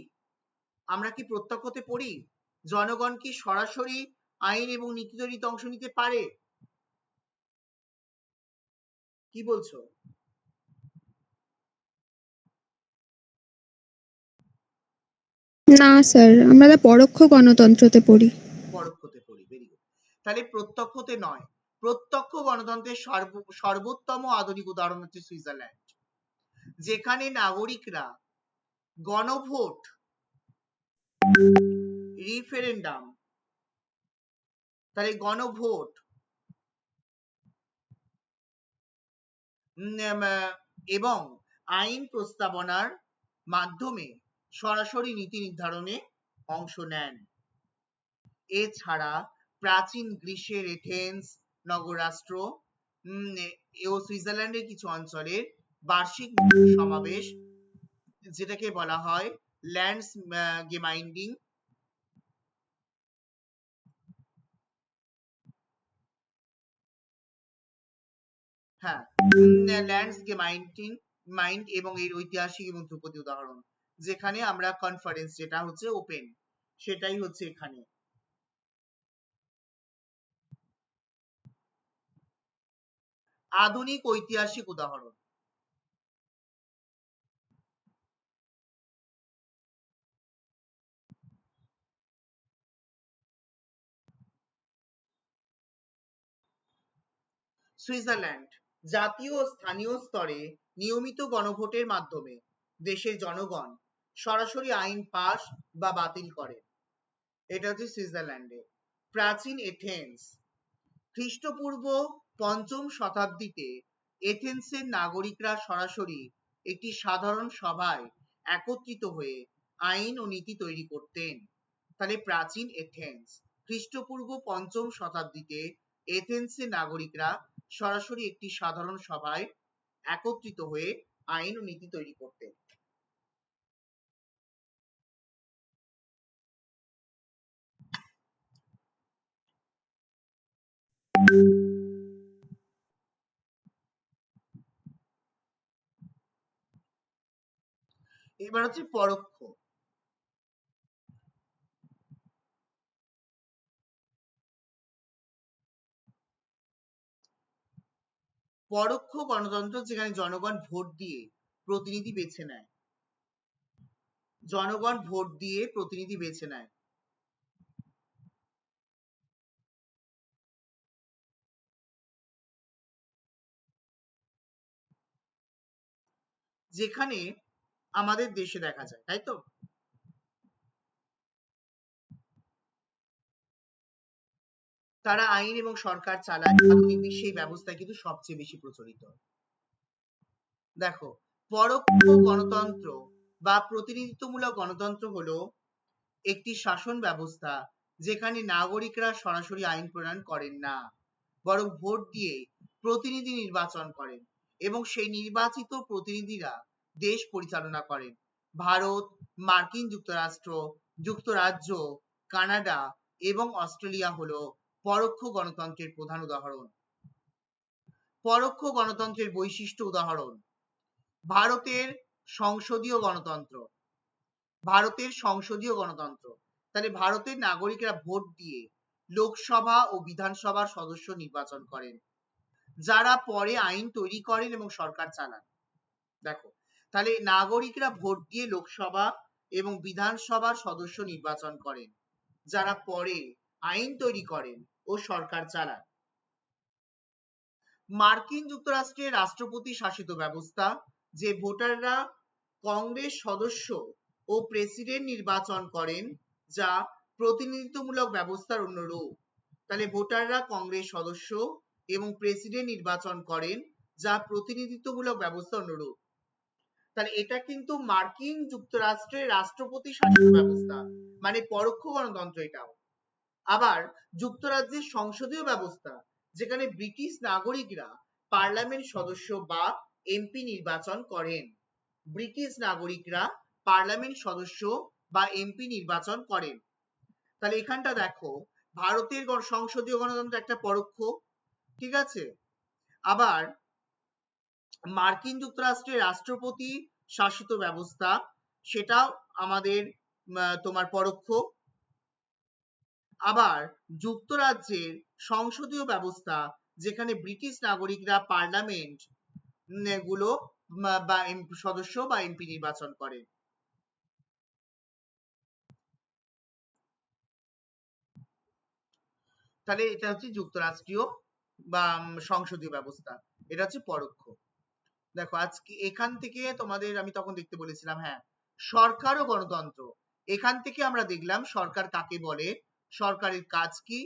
আমরা কি প্রত্যক্ষতে পড়ি? জনগণ কি সরাসরি আইন এবং নীতি তৈরিতে অংশ নিতে পারে? কি বলছো? না স্যার, আমরা পরোক্ষ গণতন্ত্রতে পড়ি। পরোক্ষতে পড়ি, ভেরি গুড। তাহলে প্রত্যক্ষতে নয়, প্রত্যক্ষ গণতন্ত্রের সর্বোত্তম আধুনিক উদাহরণ হচ্ছে সুইজারল্যান্ড, যেখানে নাগরিকরা গণভোট, রিফারেন্ডাম, তাহলে গণভোট এবং আইন প্রস্তাবনার মাধ্যমে সরাসরি নীতি নির্ধারণে অংশ নেন। এছাড়া প্রাচীন গ্রিসের এথেন্স নগরাষ্ট্র ও সুইজারল্যান্ডের কিছু অঞ্চলের বার্ষিক সমাবেশ, যেটাকে বলা হয় ল্যান্ডস গেমাইন্ডিং, হ্যাঁ, ল্যান্ডস গেমাইন্ডিং মাইন্ড এবং এর ঐতিহাসিক এবং ধ্রুপদী উদাহরণ, যেখানে আমরা কনফারেন্স, যেটা হচ্ছে ওপেন, সেটাই হচ্ছে এখানে। আধুনিক ঐতিহাসিক উদাহরণ, সুইজারল্যান্ড জাতীয় ও স্থানীয় স্তরে নিয়মিত গণভোটের মাধ্যমে দেশের জনগণ সরাসরি আইন পাস বা বাতিল করে, এটা হচ্ছে সুইজারল্যান্ডে। প্রাচীন এথেন্স, খ্রিস্টপূর্ব ৫ম শতাব্দীতে এথেন্সের নাগরিকরা সরাসরি একটি সাধারণ সভায় একত্রিত হয়ে আইন ও নীতি তৈরি করতেন। তাহলে প্রাচীন এথেন্স, খ্রিস্টপূর্ব ৫ম শতাব্দীতে এথেন্সের নাগরিকরা সরাসরি একটি সাধারণ সভায় একত্রিত হয়ে আইন ও নীতি তৈরি করতেন। এবার হচ্ছে পরোক্ষ। পরোক্ষ গণতন্ত্র, যেখানে জনগণ ভোট দিয়ে প্রতিনিধি বেছে নেয়, জনগণ ভোট দিয়ে প্রতিনিধি বেছে নেয়। যেখানে আমাদের দেশে দেখা যায়, তাই তো? তারা আইন এবং সরকার চালায়, আধুনিক বিশ্বে এই ব্যবস্থা কিন্তু সবচেয়ে বেশি প্রচলিত। দেখো, পরোক্ষ গণতন্ত্র বা প্রতিনিধিত্বমূলক গণতন্ত্র হলো একটি শাসন ব্যবস্থা যেখানে নাগরিকরা সরাসরি আইন প্রণয়ন করেন না, বরং ভোট দিয়ে প্রতিনিধি নির্বাচন করেন এবং সেই নির্বাচিত প্রতিনিধিরা দেশ পরিচালনা করেন। ভারত, মার্কিন যুক্তরাষ্ট্র, যুক্তরাজ্য, কানাডা এবং অস্ট্রেলিয়া হলো পরোক্ষ গণতন্ত্রের প্রধান উদাহরণ। পরোক্ষ গণতন্ত্রের বৈশিষ্ট্য উদাহরণ: ভারতের সংসদীয় গণতন্ত্র। ভারতের সংসদীয় গণতন্ত্র, তাহলে ভারতের নাগরিকরা ভোট দিয়ে লোকসভা ও বিধানসভার সদস্য নির্বাচন করেন, যারা পরে আইন তৈরি করেন এবং সরকার চালান। দেখো, তাহলে নাগরিকরা ভোট দিয়ে লোকসভা এবং বিধানসভার সদস্য নির্বাচন করেন, যারা পরে আইন তৈরি করেন ও সরকার চালান। মার্কিন যুক্তরাষ্ট্রের রাষ্ট্রপতি শাসিত ব্যবস্থা, যে ভোটাররা কংগ্রেস সদস্য ও প্রেসিডেন্ট নির্বাচন করেন, যা প্রতিনিধিত্বমূলক ব্যবস্থার অন্য রূপ। তাহলে ভোটাররা কংগ্রেস সদস্য এবং প্রেসিডেন্ট নির্বাচন করেন, যা প্রতিনিধিত্বমূলক ব্যবস্থার অন্য রূপ। তাহলে এটা কিন্তু মার্কিন যুক্তরাষ্ট্রের রাষ্ট্রপতি শাসিত ব্যবস্থা, মানে পরোক্ষ গণতন্ত্র এটাও। আবার যুক্তরাজ্যের সংসদীয় ব্যবস্থা, যেখানে ব্রিটিশ নাগরিকরা পার্লামেন্ট সদস্য বা এমপি নির্বাচন করেন। ব্রিটিশ নাগরিকরা পার্লামেন্ট সদস্য বা এমপি নির্বাচন করেন। তাহলে এখানটা দেখো, ভারতের সংসদীয় গণতন্ত্র একটা পরোক্ষ, ঠিক আছে। আবার মার্কিন যুক্তরাষ্ট্রের রাষ্ট্রপতি শাসিত ব্যবস্থা, সেটাও আমাদের তোমার পরোক্ষ। আবার যুক্তরাজ্যের সংসদীয় ব্যবস্থা, যেখানে ব্রিটিশ নাগরিকরা পার্লামেন্ট গুলো বা সদস্য বা এমপি নির্বাচন করে। তাহলে এটা হচ্ছে যুক্তরাষ্ট্রীয় বা সংসদীয় ব্যবস্থা, এটা হচ্ছে পরোক্ষ। দেখো, আজকে এখান থেকে তোমাদের আমি তখন দেখতে বলেছিলাম, হ্যাঁ, সরকার ও গণতন্ত্র। এখান থেকে আমরা দেখলাম সরকার কাকে বলে, সরকারের কাজ কি,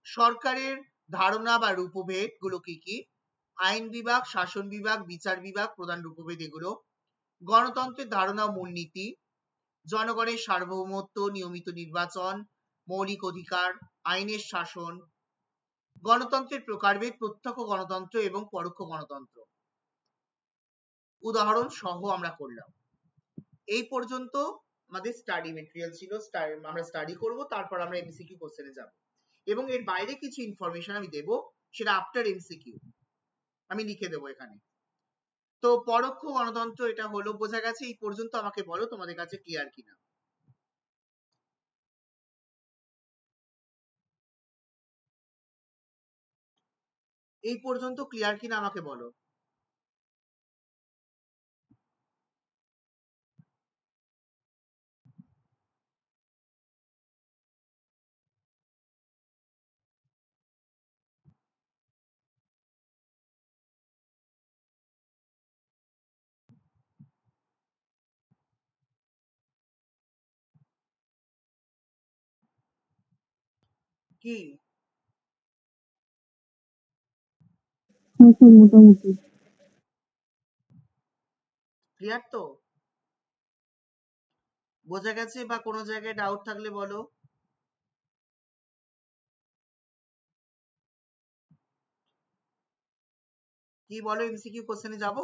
সরকারের ধারণা বা রূপভেদ গুলো কি কি, আইন বিভাগ, শাসন বিভাগ, বিচার বিভাগ, প্রধান রূপভেদ এগুলো, গণতন্ত্রের ধারণা ও মূলনীতি, জনগণের সার্বভৌমত্ব, নিয়মিত নির্বাচন, মৌলিক অধিকার, আইনের শাসন, গণতন্ত্রের প্রকারভেদ, প্রত্যক্ষ গণতন্ত্র এবং পরোক্ষ গণতন্ত্র উদাহরণ সহ আমরা করলাম। এই পর্যন্ত আমাদের স্টাডি মেটেরিয়াল ছিল, আমরা স্টাডি করব, তারপর আমরা এমসিকিউ কোশ্চেনে যাব এবং এর বাইরে কিছু ইনফরমেশন আমি দেব, সেটা আফটার এমসিকিউ আমি লিখে দেবো এখানে। তো পরোক্ষ গণতন্ত্র এটা হলো, বোঝা গেছে? এই পর্যন্ত আমাকে বলো তোমাদের কাছে ক্লিয়ার কিনা। এই পর্যন্ত ক্লিয়ার কিনা আমাকে বলো। কি মোটামুটি ক্লিয়ার তো? বোঝা গেছে? বা কোনো জায়গায় ডাউট থাকলে বলো। কি বলো, এমসিকিউ কোশ্চেনে যাব?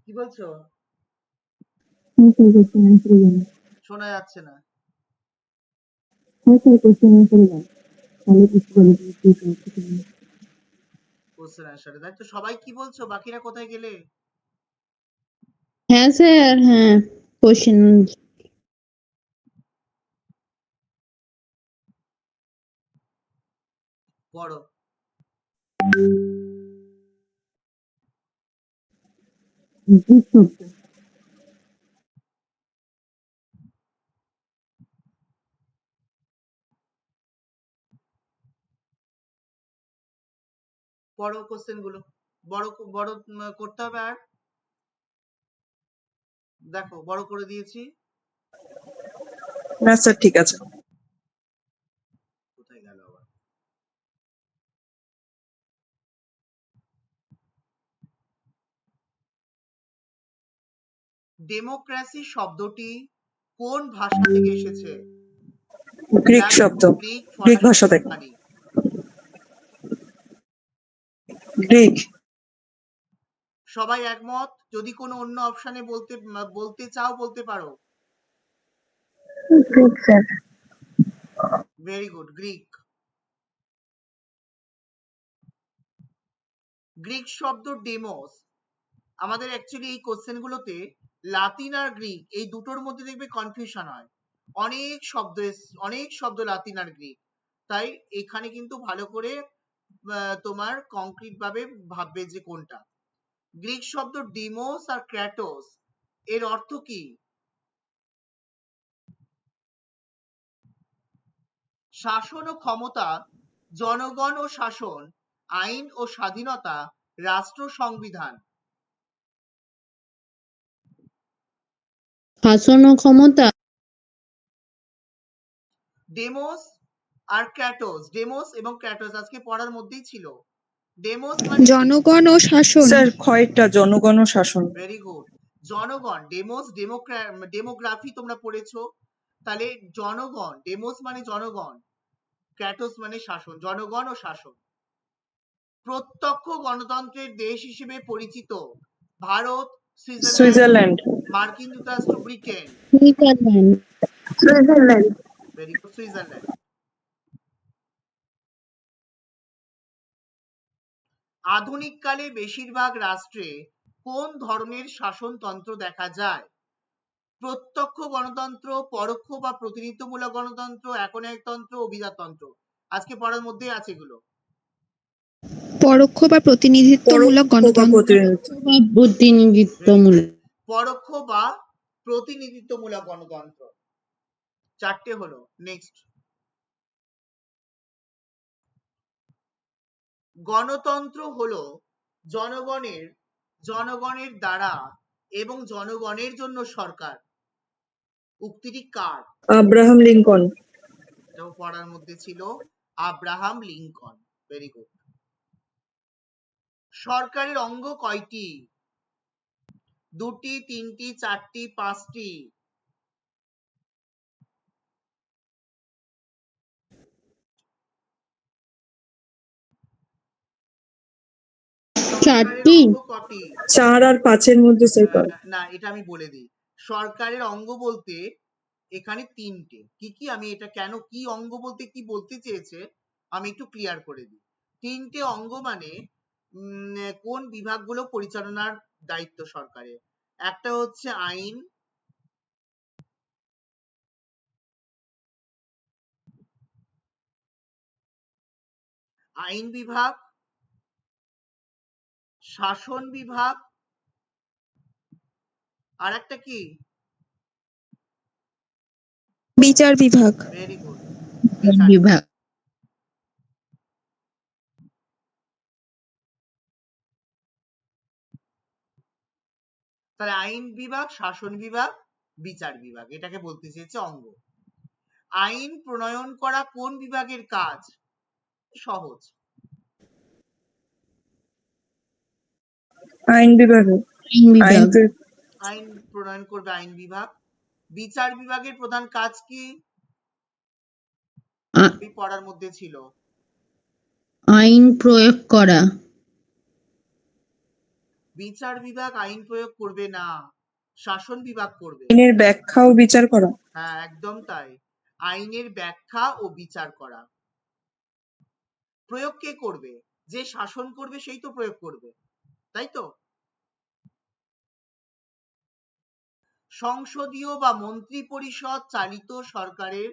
কি বলছো? শোনা যাচ্ছে না। কোশ্চেন আনসারে, তাই তো? সবাই কি বলছো? বাকিরা কোথায় গেলে? হ্যাঁ স্যার, হ্যাঁ কোশ্চেন পড়ো। পড়ো কোশ্চেন গুলো, বড় বড় করতে হবে। আর দেখো, বড় করে দিয়েছি। না স্যার ঠিক আছে। কোথায় গেল আবার? ডেমোক্রেসি শব্দটি কোন ভাষা থেকে এসেছে? গ্রিক শব্দ, গ্রিক গ্রিক ভাষা থেকে। ফরাসি। গ্রিক। সবাই একমত? যদি কোনো অন্য অপশনে বলতে চাও বলতে পারো। Greek sir. Very good, Greek. Greek শব্দ ডেমোস, আমাদের অ্যাকচুয়ালি এই কোশ্চেন গুলোতে লাতিন আর গ্রিক এই দুটোর মধ্যে দেখবে কনফিউশন হয়। অনেক শব্দ লাতিন আর গ্রিক, তাই এখানে কিন্তু ভালো করে তোমার কংক্রিট ভাবে ভাববে যে কোনটা। গ্রিক শব্দ ডিমোস আর ক্র্যাটোস এর অর্থ কি? শাসন ও ক্ষমতা, জনগণ ও শাসন, আইন ও স্বাধীনতা, রাষ্ট্র সংবিধান। শাসন ও ক্ষমতা। ডেমোস আর ক্র্যাটোস, ডেমোস এবং ক্র্যাটোস আজকে পড়ার মধ্যেই ছিল। ডেমোস মানে জনগণ ও শাসন। স্যার ক্ষয়টা জনগণ ও শাসন। Very good. জনগণ, ডেমোস ডেমোগ্রাফি তোমরা পড়েছো, তাহলে জনগণ, ডেমোস মানে জনগণ, ক্র্যাটোস মানে শাসন, জনগণ ও শাসন। প্রত্যক্ষ গণতন্ত্রের দেশ হিসেবে পরিচিত ভারত, সুইজারল্যান্ড, সুইজারল্যান্ড। মার্কিন যুক্তরাষ্ট্র, Britain. Switzerland. Switzerland. Very good, Switzerland. আধুনিক কালে বেশিরভাগ রাষ্ট্রে কোন ধরনের শাসনতন্ত্র দেখা যায়? প্রত্যক্ষ গণতন্ত্র, পরোক্ষ বা প্রতিনিধিত্বমূলক গণতন্ত্র, একনায়কতন্ত্র, অভিজাততন্ত্র। আজকে পড়ার মধ্যেই আছে এগুলো। পরোক্ষ বা প্রতিনিধিত্বমূলক গণতন্ত্র। প্রতিনিধিত্বমূলক। পরোক্ষ বা প্রতিনিধিত্বমূলক গণতন্ত্র। চারটে হলো। নেক্সট, গণতন্ত্র হলো জনগণের দ্বারা এবং জনগণের জন্য সরকার। উক্তিটি কার? Abraham Lincoln. এটাও পড়ার মধ্যে ছিল, আব্রাহাম লিঙ্কন। Very good. সরকারের অঙ্গ কয়টি? দুটি, তিনটি, চারটি, পাঁচটি? সরকারের চারটি। অঙ্গ কটি? 4 আর 5-এর মধ্যে স্যার। না, এটা আমি বলে দিই। সরকারের অঙ্গ বলতে এখানে তিনটে। কি কি, আমি এটা কেন কি অঙ্গ বলতে কি বলতে চেয়েছে আমি একটু ক্লিয়ার করে দিই। তিনটে অঙ্গ মানে কোন বিভাগগুলো পরিচালনার দায়িত্ব সরকারের। একটা হচ্ছে আইন, আইন বিভাগ, শাসন বিভাগ, আর একটা কি? বিচার বিভাগ। ভেরি গুড, বিভাগ। তাহলে আইন বিভাগ, শাসন বিভাগ, বিচার বিভাগ, এটাকে বলতে চেয়েছে অঙ্গ। আইন প্রণয়ন করা কোন বিভাগের কাজ? সহজ, আইন বিভাগে। আইন বিভাগ। আইন প্রণয়ন করবে আইন বিভাগ। বিচার বিভাগের প্রধান কাজ কি? পড়ার মধ্যে ছিল, আইন প্রয়োগ করা। বিচার বিভাগ আইন প্রয়োগ করবে না, শাসন বিভাগ করবে। আইনের ব্যাখ্যা ও বিচার করা। হ্যাঁ, একদম তাই। আইনের ব্যাখ্যা ও বিচার করা। প্রয়োগ কে করবে? যে শাসন করবে সেই তো প্রয়োগ করবে, তাই তো? সংসদীয় বা মন্ত্রী পরিষদ চালিত সরকারের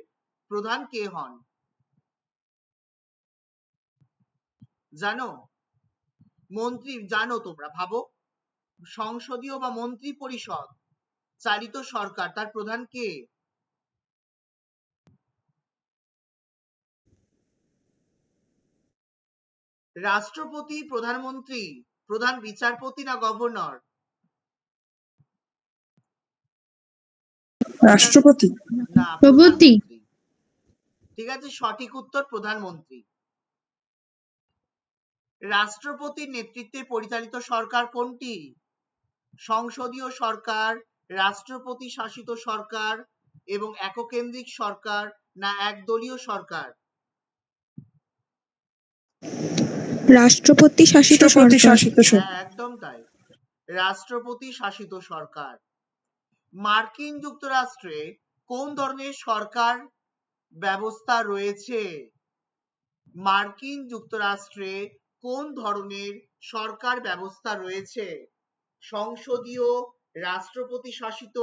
প্রধান কে হন? জানো? মন্ত্রী, জানো তোমরা, ভাবো। সংসদীয় বা মন্ত্রী পরিষদ চালিত সরকার, তার প্রধান কে? রাষ্ট্রপতি, প্রধানমন্ত্রী, প্রধান বিচারপতি না গভর্নর? রাষ্ট্রপতি। না, প্রভৃতি। প্রধানমন্ত্রী। ঠিক আছে, সঠিক উত্তর প্রধানমন্ত্রী। রাষ্ট্রপতির নেতৃত্বে পরিচালিত সরকার কোনটি? সংসদীয় সরকার, রাষ্ট্রপতি শাসিত সরকার এবং এককেন্দ্রিক সরকার না একদলীয় সরকার? রাষ্ট্রপতি শাসিত রাষ্ট্রপতি সরকার। শাসিত হ্যাঁ, সরকার। একদম তাই, রাষ্ট্রপতি শাসিত সরকার। মার্কিন যুক্তরাষ্ট্রে কোন ধরনের সরকার ব্যবস্থা রয়েছে? মার্কিন যুক্তরাষ্ট্রে কোন ধরনের সরকার ব্যবস্থা রয়েছে? সংসদীয়, রাষ্ট্রপতি শাসিত,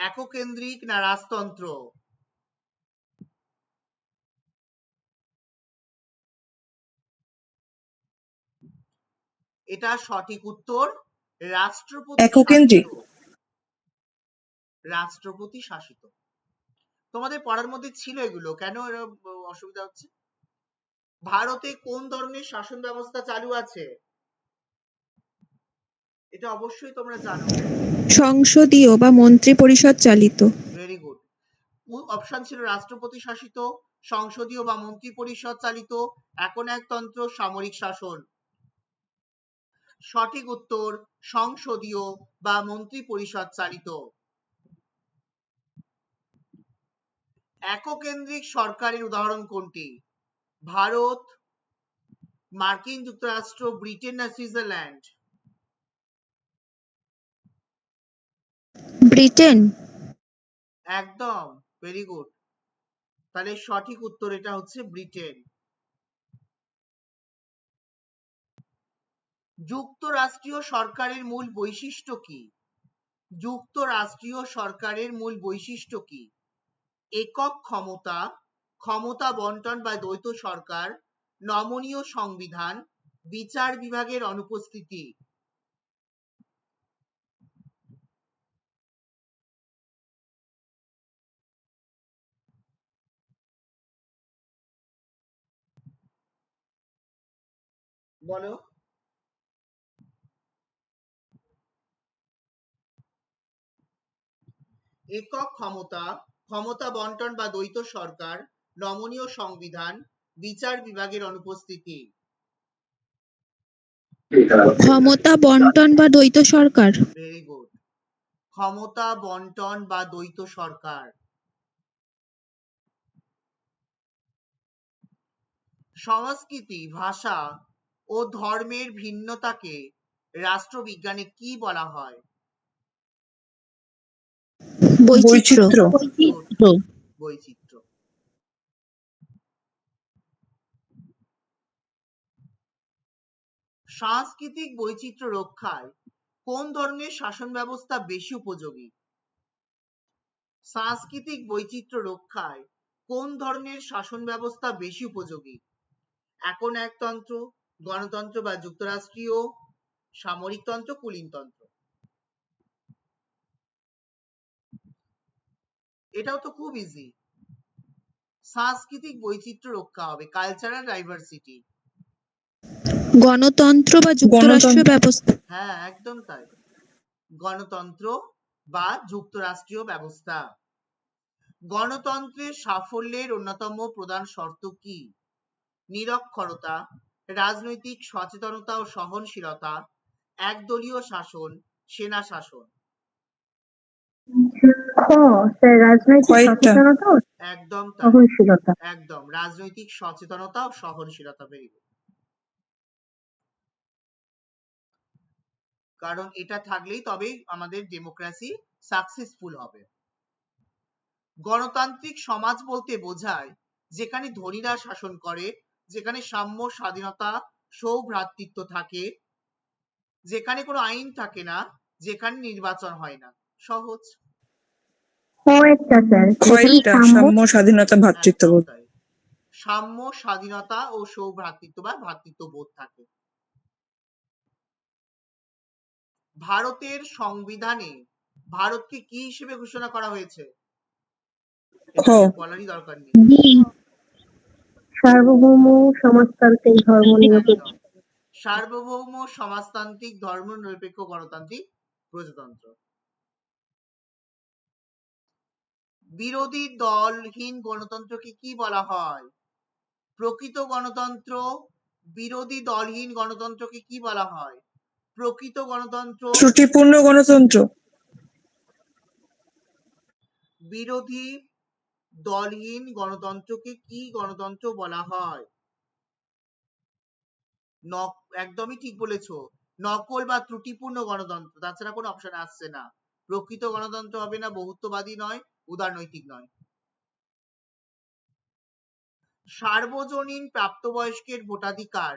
এককেন্দ্রিক না রাজতন্ত্র? এটা সঠিক উত্তর, রাষ্ট্রপতি এককেন্দ্রিক। শাসিত। রাষ্ট্রপতি শাসিত। তোমাদের পড়ার মধ্যে ছিল এগুলো, কেন এরকম অসুবিধা হচ্ছে? ভারতে কোন ধরনের শাসন ব্যবস্থা চালু আছে? এটা অবশ্যই তোমরা জানো। সংসদীয় বা মন্ত্রী পরিষদ চালিত। Very good. অপশন ছিল রাষ্ট্রপতি শাসিত, সংসদীয় বা মন্ত্রী পরিষদ চালিত, একনায়কতন্ত্র, সামরিক শাসন। সঠিক উত্তর সংসদীয় বা মন্ত্রী পরিষদ চালিত। এককেন্দ্রিক সরকারের উদাহরণ কোনটি? ভারত, মার্কিন যুক্তরাষ্ট্র, ব্রিটেন না সুইজারল্যান্ড? ব্রিটেন। একদম, ভেরি গুড। তাহলে সঠিক উত্তর এটা হচ্ছে ব্রিটেন। যুক্তরাষ্ট্রীয় সরকারের মূল বৈশিষ্ট্য কি? যুক্তরাষ্ট্রীয় সরকারের মূল বৈশিষ্ট্য কি? একক ক্ষমতা, ক্ষমতা বন্টন বা দ্বৈত সরকার, নমনীয় সংবিধান, বিচার বিভাগের অনুপস্থিতি? বলো। একক ক্ষমতা, ক্ষমতা বন্টন বা দ্বৈত সরকার, নমনীয় সংবিধান, বিচার বিভাগের অনুপস্থিতি? ক্ষমতা বন্টন বা দ্বৈত সরকার। ভেরি গুড, ক্ষমতা বন্টন বা দ্বৈত সরকার। সংস্কৃতি, ভাষা ও ধর্মের ভিন্নতাকে রাষ্ট্রবিজ্ঞানে কি বলা হয়? বৈচিত্র্য। বৈচিত্র্য। বৈচিত্র্য। সাংস্কৃতিক বৈচিত্র্য রক্ষায় কোন ধরনের শাসন ব্যবস্থা বেশি উপযোগী? সাংস্কৃতিক বৈচিত্র্য রক্ষায় কোন ধরনের শাসন ব্যবস্থা বেশি উপযোগী? একনায়কতন্ত্র, গণতন্ত্র বা যুক্তরাষ্ট্রীয়, সামরিকতন্ত্র, কুলীনতন্ত্র? এটাও তো খুব ইজি। সাংস্কৃতিক বৈচিত্র্য রক্ষা হবে, কালচারাল ডাইভার্সিটি। গণতন্ত্র বা যুক্তরাষ্ট্রীয় ব্যবস্থা। হ্যাঁ, একদম তাই, গণতন্ত্র বা যুক্তরাষ্ট্রীয় ব্যবস্থা। গণতন্ত্রের সাফল্যের অন্যতম প্রধান শর্ত কি? নিরক্ষরতা, রাজনৈতিক সচেতনতা ও সহনশীলতা, একদলীয় শাসন, সেনা শাসন? একদম তাই, একদম, রাজনৈতিক সচেতনতা ও সহনশীলতা। Very good. কারণ এটা থাকলেই তবেই আমাদের ডেমোক্রেসি সাকসেসফুল হবে। গণতান্ত্রিক সমাজ বলতে বোঝায় যেখানে ধনীরা শাসন করে, যেখানে সাম্য, স্বাধীনতা, সৌভ্রাতৃত্ব থাকে, যেখানে কোনো আইন থাকে না, যেখানে নির্বাচন হয় না। সহজ। কয়েকটা সাম্য, স্বাধীনতা, একদম ভ্রাতৃত্ববোধ। তাই, সাম্য, স্বাধীনতা ও সৌভ্রাতৃত্ব বা ভ্রাতৃত্ববোধ থাকে। ভারতের সংবিধানে ভারতকে কি হিসেবে ঘোষণা করা হয়েছে? এটা বলারই দরকার নেই। সার্বভৌম সমাজতান্ত্রিক ধর্মনিরপেক্ষ। সার্বভৌম সমাজতান্ত্রিক ধর্মনিরপেক্ষ গণতান্ত্রিক প্রজাতন্ত্র। বিরোধী দলহীন গণতন্ত্রকে কি বলা হয়? প্রকৃত গণতন্ত্র। বিরোধী দলহীন গণতন্ত্রকে কি বলা হয়? প্রকৃত গণতন্ত্র। ত্রুটিপূর্ণ গণতন্ত্র। বিরোধী দলহীন গণতন্ত্রকে কি গণতন্ত্র বলা হয়? একদমই ঠিক বলেছো, নকল বা ত্রুটিপূর্ণ গণতন্ত্র, তাছাড়া কোনো অপশন আসছে না। প্রকৃত গণতন্ত্র হবে না, বহুত্ববাদী নয়, উদারনৈতিক নয়। সার্বজনীন প্রাপ্তবয়স্কের ভোটাধিকার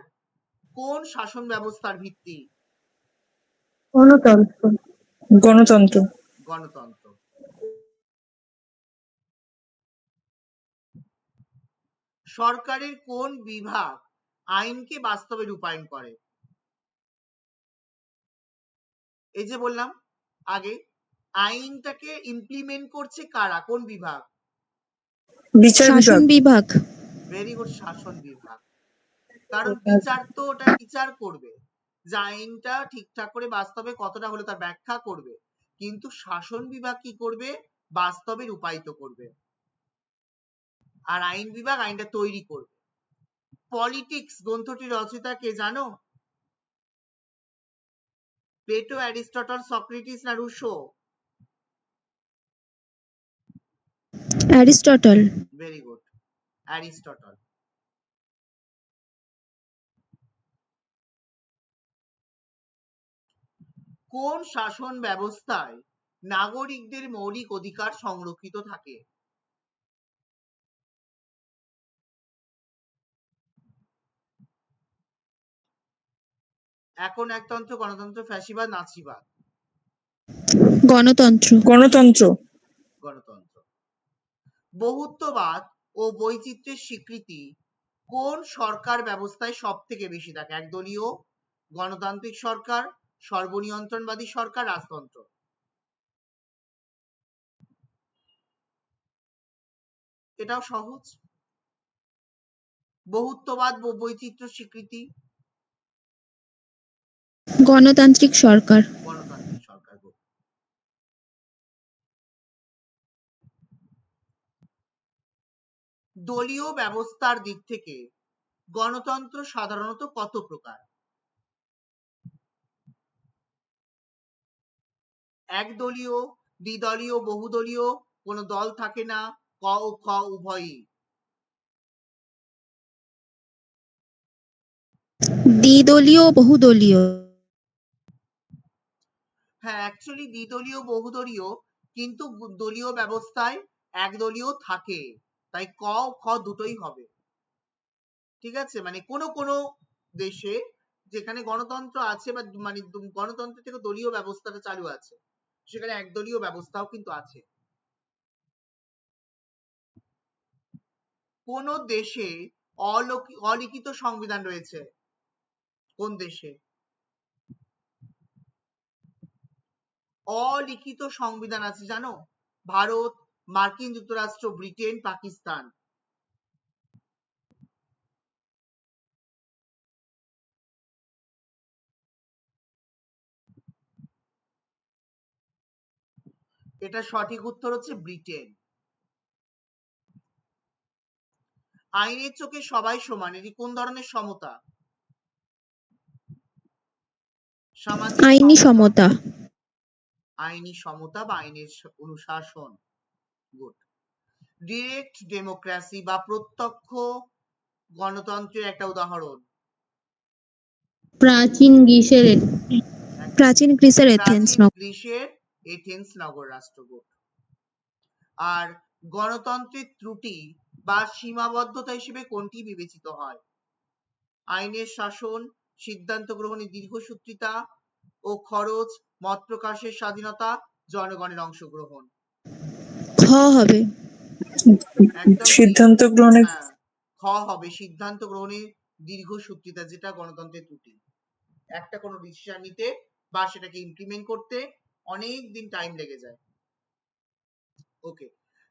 কোন শাসন ব্যবস্থার ভিত্তি? গণতন্ত্র। গণতন্ত্র। গণতন্ত্র। সরকারের কোন বিভাগ আইনকে বাস্তবে রূপায়ণ করে? এই যে বললাম আগে, আইনটাকে ইমপ্লিমেন্ট করছে কারা, কোন বিভাগ? বিচার শাসন বিভাগ। বিভাগ। ভেরি গুড, শাসন বিভাগ। কারণ বিচার তো ওটা টিচার করবে, যে আইনটা ঠিকঠাক করে বাস্তবে কতটা হলো তার ব্যাখ্যা করবে, কিন্তু শাসন বিভাগ কি করবে? বাস্তবে রূপায়িত করবে। আর আইন বিভাগ আইনটা তৈরি করবে। পলিটিক্স গ্রন্থটির রচয়িতা কে জানো? প্লেটো, অ্যারিস্টটল, সক্রেটিস না Rousseau? Aristotle. Very good, Aristotle. কোন শাসন ব্যবস্থায় নাগরিকদের মৌলিক অধিকার সংরক্ষিত থাকে? এখন একতন্ত্র, গণতন্ত্র, ফ্যাসিবাদ, নাৎসিবাদ? গণতন্ত্র। গণতন্ত্র। গণতন্ত্র। বহুত্ববাদ ও বৈচিত্র্যের স্বীকৃতি কোন সরকার ব্যবস্থায় সব থেকে বেশি থাকে? একদলীয়, গণতান্ত্রিক সরকার, সর্বনিয়ন্ত্রণবাদী সরকার, রাজতন্ত্র? এটাও সহজ। বহুত্ববাদ ও বৈচিত্র্য স্বীকৃতি? গণতান্ত্রিক সরকার। গণতান্ত্রিক সরকার। দলীয় ব্যবস্থার দিক থেকে গণতন্ত্র সাধারণত কত প্রকার? একদলীয়, দ্বিদলীয়, বহুদলীয়, কোনো দল থাকে না, ক ও খ উভয়ই? দ্বিদলীয়, বহুদলীয়। হ্যাঁ, অ্যাকচুয়ালি দ্বিদলীয়, বহুদলীয়, কিন্তু দলীয় ব্যবস্থায় একদলীয় থাকে, তাই ক ও খ দুটোই হবে। ঠিক আছে, মানে কোনো কোনো দেশে যেখানে গণতন্ত্র আছে বা মানে গণতন্ত্র থেকে দলীয় ব্যবস্থাটা চালু আছে, সেখানে একদলীয় ব্যবস্থাও কিন্তু আছে। কোন দেশে অলিখিত সংবিধান রয়েছে? কোন দেশে অলিখিত সংবিধান আছে জানো? ভারত, মার্কিন যুক্তরাষ্ট্র, ব্রিটেন, পাকিস্তান? এটা সঠিক উত্তর হচ্ছে ব্রিটেন। আইনের চোখে সবাই সমান, এটি কোন ধরনের সমতা? সামাজিক আইনি সমতা। আইনি সমতা বা আইনের অনুশাসন। গুড। ডিরেক্ট ডেমোক্রেসি বা প্রত্যক্ষ গণতন্ত্রের একটা উদাহরণ? প্রাচীন গ্রিসের প্রাচীন গ্রিসের এথেন্স প্রাচীন নগর। গ্রিসের এথেন্স নগর রাষ্ট্র। গুড। আর গণতন্ত্রের ত্রুটি বা সীমাবদ্ধতা হিসেবে কোনটি বিবেচিত হয়? আইনের শাসন, সিদ্ধান্ত গ্রহণের দীর্ঘসূত্রিতা ও খরচ, মত প্রকাশের স্বাধীনতা, জনগণের অংশগ্রহণ? খ হবে। একদম ঠিক। সিদ্ধান্ত গ্রহণে। হ্যাঁ, খ হবে, সিদ্ধান্ত গ্রহণের দীর্ঘসূত্রিতা, যেটা গণতন্ত্রের ত্রুটি। একটা কোনো ডিসিশন নিতে বা সেটাকে ইমপ্লিমেন্ট করতে অনেক দিন টাইম লেগে যায়। ওকে,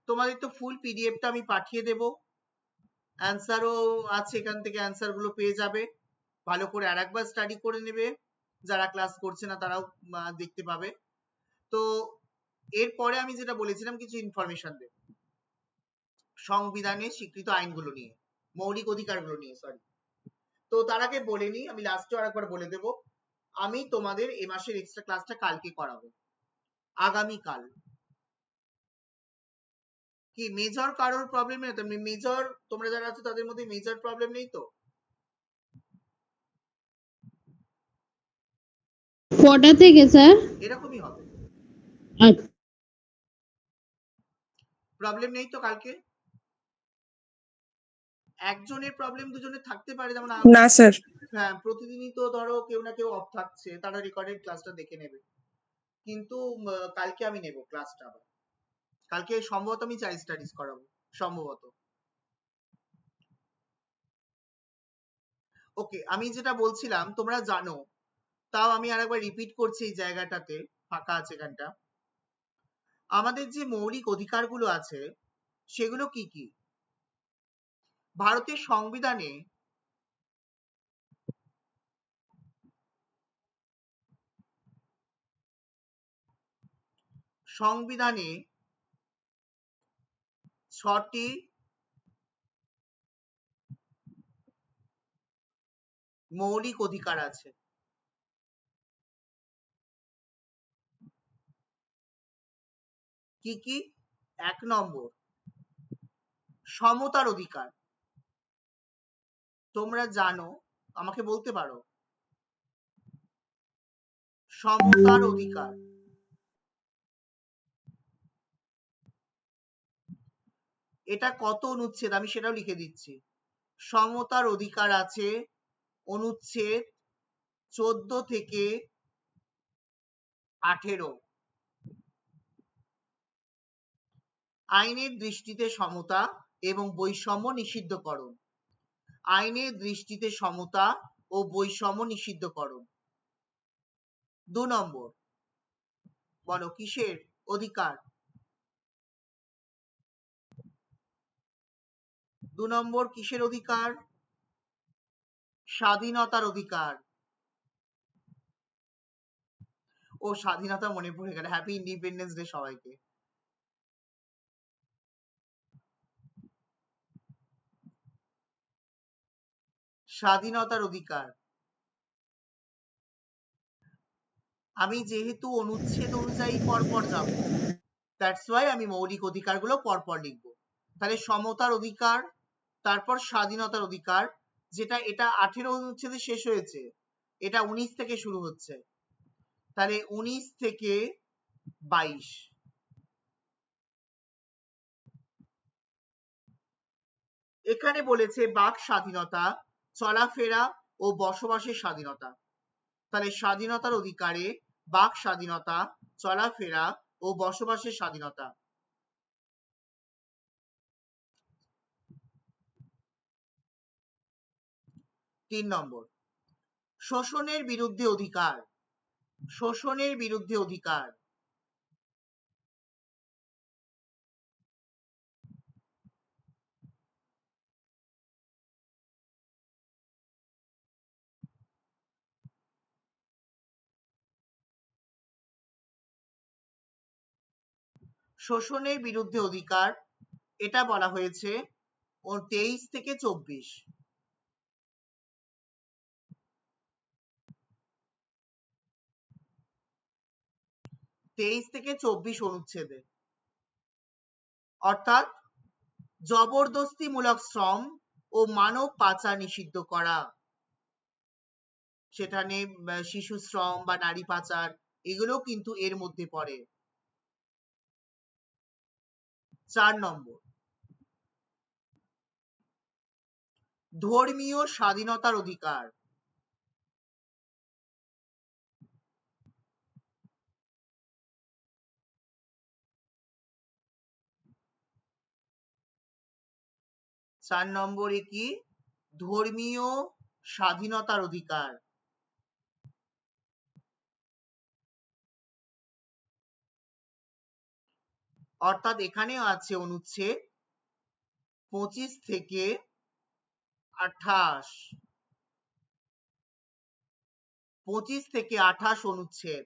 তোমাদের তো ফুল পিডিএফটা আমি পাঠিয়ে দেব, অ্যান্সারও আছে, এখান থেকে অ্যান্সার গুলো পেয়ে যাবে। ভালো করে আরেকবার স্টাডি করে নেবে, যারা ক্লাস করছে না তারাও দেখতে পাবে। তো এরপরে আমি যেটা বলেছিলাম কিছু ইনফরমেশন দেব সংবিধানে স্বীকৃত আইনগুলো নিয়ে, মৌলিক অধিকারগুলো নিয়ে, সরি। তো তার আগে বলে নিই, আমি লাস্টে আরেকবার বলে দেব, আমি তোমাদের এ মাসের এক্সট্রা ক্লাসটা কালকে করাবো, আগামীকাল। কি মেজর কারোর প্রবলেম নেই তো? মেজর তোমরা যারা আছো তাদের মধ্যে মেজর প্রবলেম নেই তো? কটা থেকে স্যার? এরকমই হবে, আচ্ছা, প্রবলেম নেই তো কালকে? একজনের প্রবলেম দুজনের থাকতে পারে, যেমন না স্যার। হ্যাঁ, প্রতিদিনই তো ধরো কেউ না কেউ অফ থাকছে, তারা রেকর্ডেড ক্লাসটা দেখে নেবে। কিন্তু কালকে আমি নেব ক্লাসটা আবার। কালকে সম্ভবত আমি চাইল্ড স্টাডিজ করাবো, সম্ভবত। ওকে, আমি যেটা বলছিলাম তোমরা জানো, তাও আমি আরেকবার রিপিট করছি এই জায়গাটাতে, ফাঁকা আছে এখানটা। আমাদের যে মৌলিক অধিকারগুলো আছে সেগুলো কি কি? ভারতের সংবিধানে সংবিধানে 6টি মৌলিক অধিকার আছে। কি কি? 1 নম্বর সমতার অধিকার। তোমরা জানো, আমাকে বলতে পারো, সমতার অধিকার। এটা কত অনুচ্ছেদ আমি সেটাও লিখে দিচ্ছি। সমতার অধিকার আছে অনুচ্ছেদ 14 থেকে 18। আইনের দৃষ্টিতে সমতা এবং বৈষম্য নিষিদ্ধকরণ। আইনের দৃষ্টিতে সমতা ও বৈষম্য নিষিদ্ধকরণ। 2 নম্বর, বলো কিসের অধিকার? 2 নম্বর কিসের অধিকার? স্বাধীনতার অধিকার। ও স্বাধীনতা মনে পড়ে গেল, হ্যাপি ইন্ডিপেন্ডেন্স ডে সবাইকে। স্বাধীনতার অধিকার। আমি যেহেতু অনুচ্ছেদ অনুযায়ী পরপর যাব, দ্যাটস ওয়াই আমি মৌলিক অধিকারগুলো পরপর লিখব। তাহলে সমতার অধিকার, তারপর স্বাধীনতার অধিকার, যেটা এটা 18 অনুচ্ছেদে শেষ হয়েছে, এটা 19 থেকে শুরু হচ্ছে। তাহলে 19 থেকে 22। এখানে বলেছে বাক স্বাধীনতা, চলাফেরা ও বসবাসের স্বাধীনতা। তাহলে স্বাধীনতার অধিকারে বাক স্বাধীনতা, চলাফেরা ও বসবাসের স্বাধীনতা। 3 নম্বর শোষণের বিরুদ্ধে অধিকার। শোষণের বিরুদ্ধে অধিকার। শোষণের বিরুদ্ধে অধিকার, এটা বলা হয়েছে 23 থেকে 24। 23 থেকে 24 অনুচ্ছেদে। অর্থাৎ জবরদস্তিমূলক শ্রম ও মানব পাচার নিষিদ্ধ করা। সেখানে শিশু শ্রম বা নারী পাচার এগুলো কিন্তু এর মধ্যে পড়ে। 4 নম্বর ধর্মীয় স্বাধীনতার অধিকার। চার নম্বরে কি? ধর্মীয় স্বাধীনতার অধিকার। অর্থাৎ এখানেও আছে অনুচ্ছেদ 25 থেকে 28। 25 থেকে 28 অনুচ্ছেদ।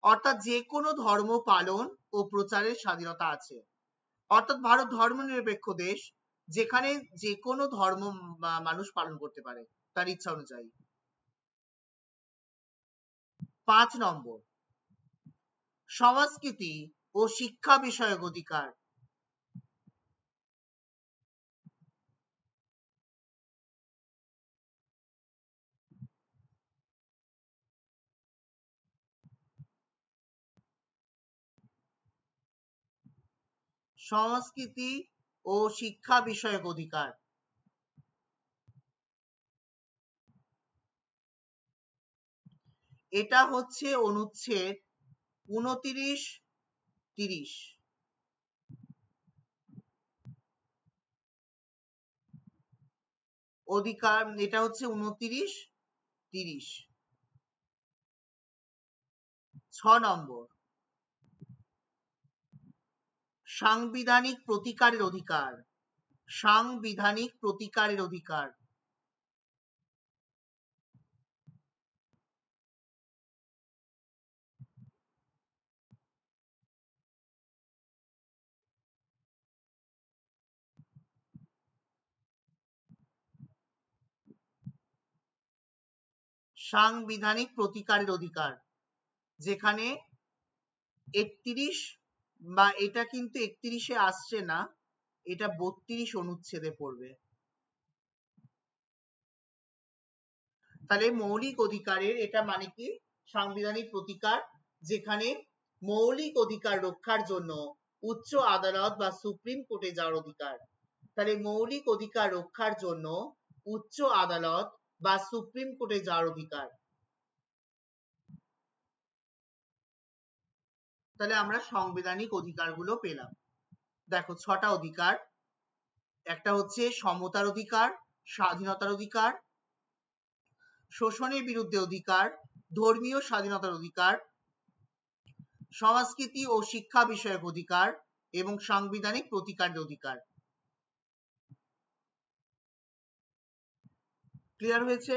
অর্থাৎ যে কোনো ধর্ম পালন ও প্রচারের স্বাধীনতা আছে। অর্থাৎ ভারত ধর্মনিরপেক্ষ দেশ, যেখানে যে কোনো ধর্ম মানুষ পালন করতে পারে তার ইচ্ছা অনুযায়ী। 5 নম্বর, সংস্কৃতি ও শিক্ষা বিষয়ক অধিকার। সংস্কৃতি ও শিক্ষা বিষয়ক অধিকার। এটা হচ্ছে অনুচ্ছেদ 29-30। অধিকার, এটা হচ্ছে 29-30। 6 নম্বর, সাংবিধানিক প্রতিকারের অধিকার। সাংবিধানিক প্রতিকারের অধিকার। সাংবিধানিক প্রতিকারের অধিকার, যেখানে 31 বা এটা কিন্তু 31-এ আসছে না, এটা 32 অনুচ্ছেদে পড়বে। তাহলে মৌলিক অধিকারের এটা মানে কি, সাংবিধানিক প্রতিকার, যেখানে মৌলিক অধিকার রক্ষার জন্য উচ্চ আদালত বা সুপ্রিম কোর্টে যাওয়ার অধিকার। তাহলে মৌলিক অধিকার রক্ষার জন্য উচ্চ আদালত বা সুপ্রিম কোর্টে যাওয়ার অধিকার। তাহলে আমরা সাংবিধানিক অধিকারগুলো পেলাম। দেখো 6টা অধিকার। একটা হচ্ছে সমতার অধিকার, স্বাধীনতার অধিকার, শোষণের বিরুদ্ধে অধিকার, ধর্মীয় স্বাধীনতার অধিকার, সংস্কৃতি ও শিক্ষা বিষয়ক অধিকার এবং সাংবিধানিক প্রতিকারের অধিকার। ক্লিয়ার হয়েছে?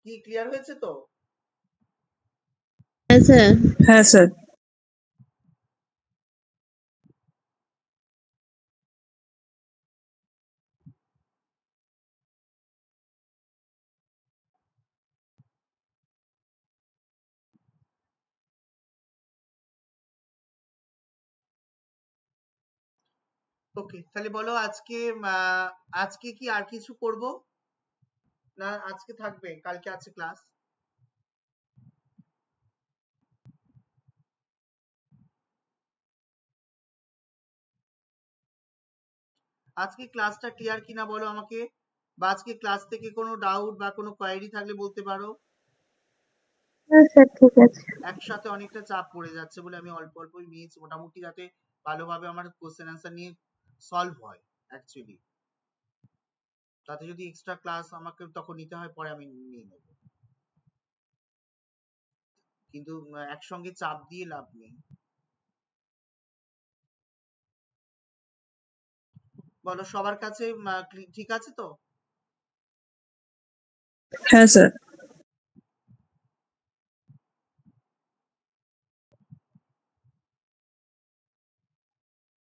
কি ক্লিয়ার হয়েছে তো? হ্যাঁ স্যার। হ্যাঁ স্যার। ওকে, তাহলে বলো আজকে আজকে কি আর কিছু করব না? আজকে থাকবে, কালকে আছে ক্লাস। আজকে ক্লাসটা ক্লিয়ার কিনা বলো আমাকে, বা আজকে ক্লাস থেকে কোনো ডাউট বা কোনো কোয়েরি থাকলে বলতে পারো। হ্যাঁ স্যার, ঠিক আছে। একসাথে অনেকটা চাপ পড়ে যাচ্ছে বলে আমি অল্প অল্পই নিয়েছি, মোটামুটি যাতে ভালোভাবে আমার কোশ্চেন অ্যান্সার নিয়ে সলভ হয় অ্যাকচুয়ালি। তাতে যদি এক্সট্রা ক্লাস আমাকে তখন নিতে হয়, পরে আমি নিয়ে নেব, কিন্তু একসঙ্গে চাপ দিয়ে লাভ নেই। বলো সবার কাছে ঠিক আছে তো? হ্যাঁ স্যার।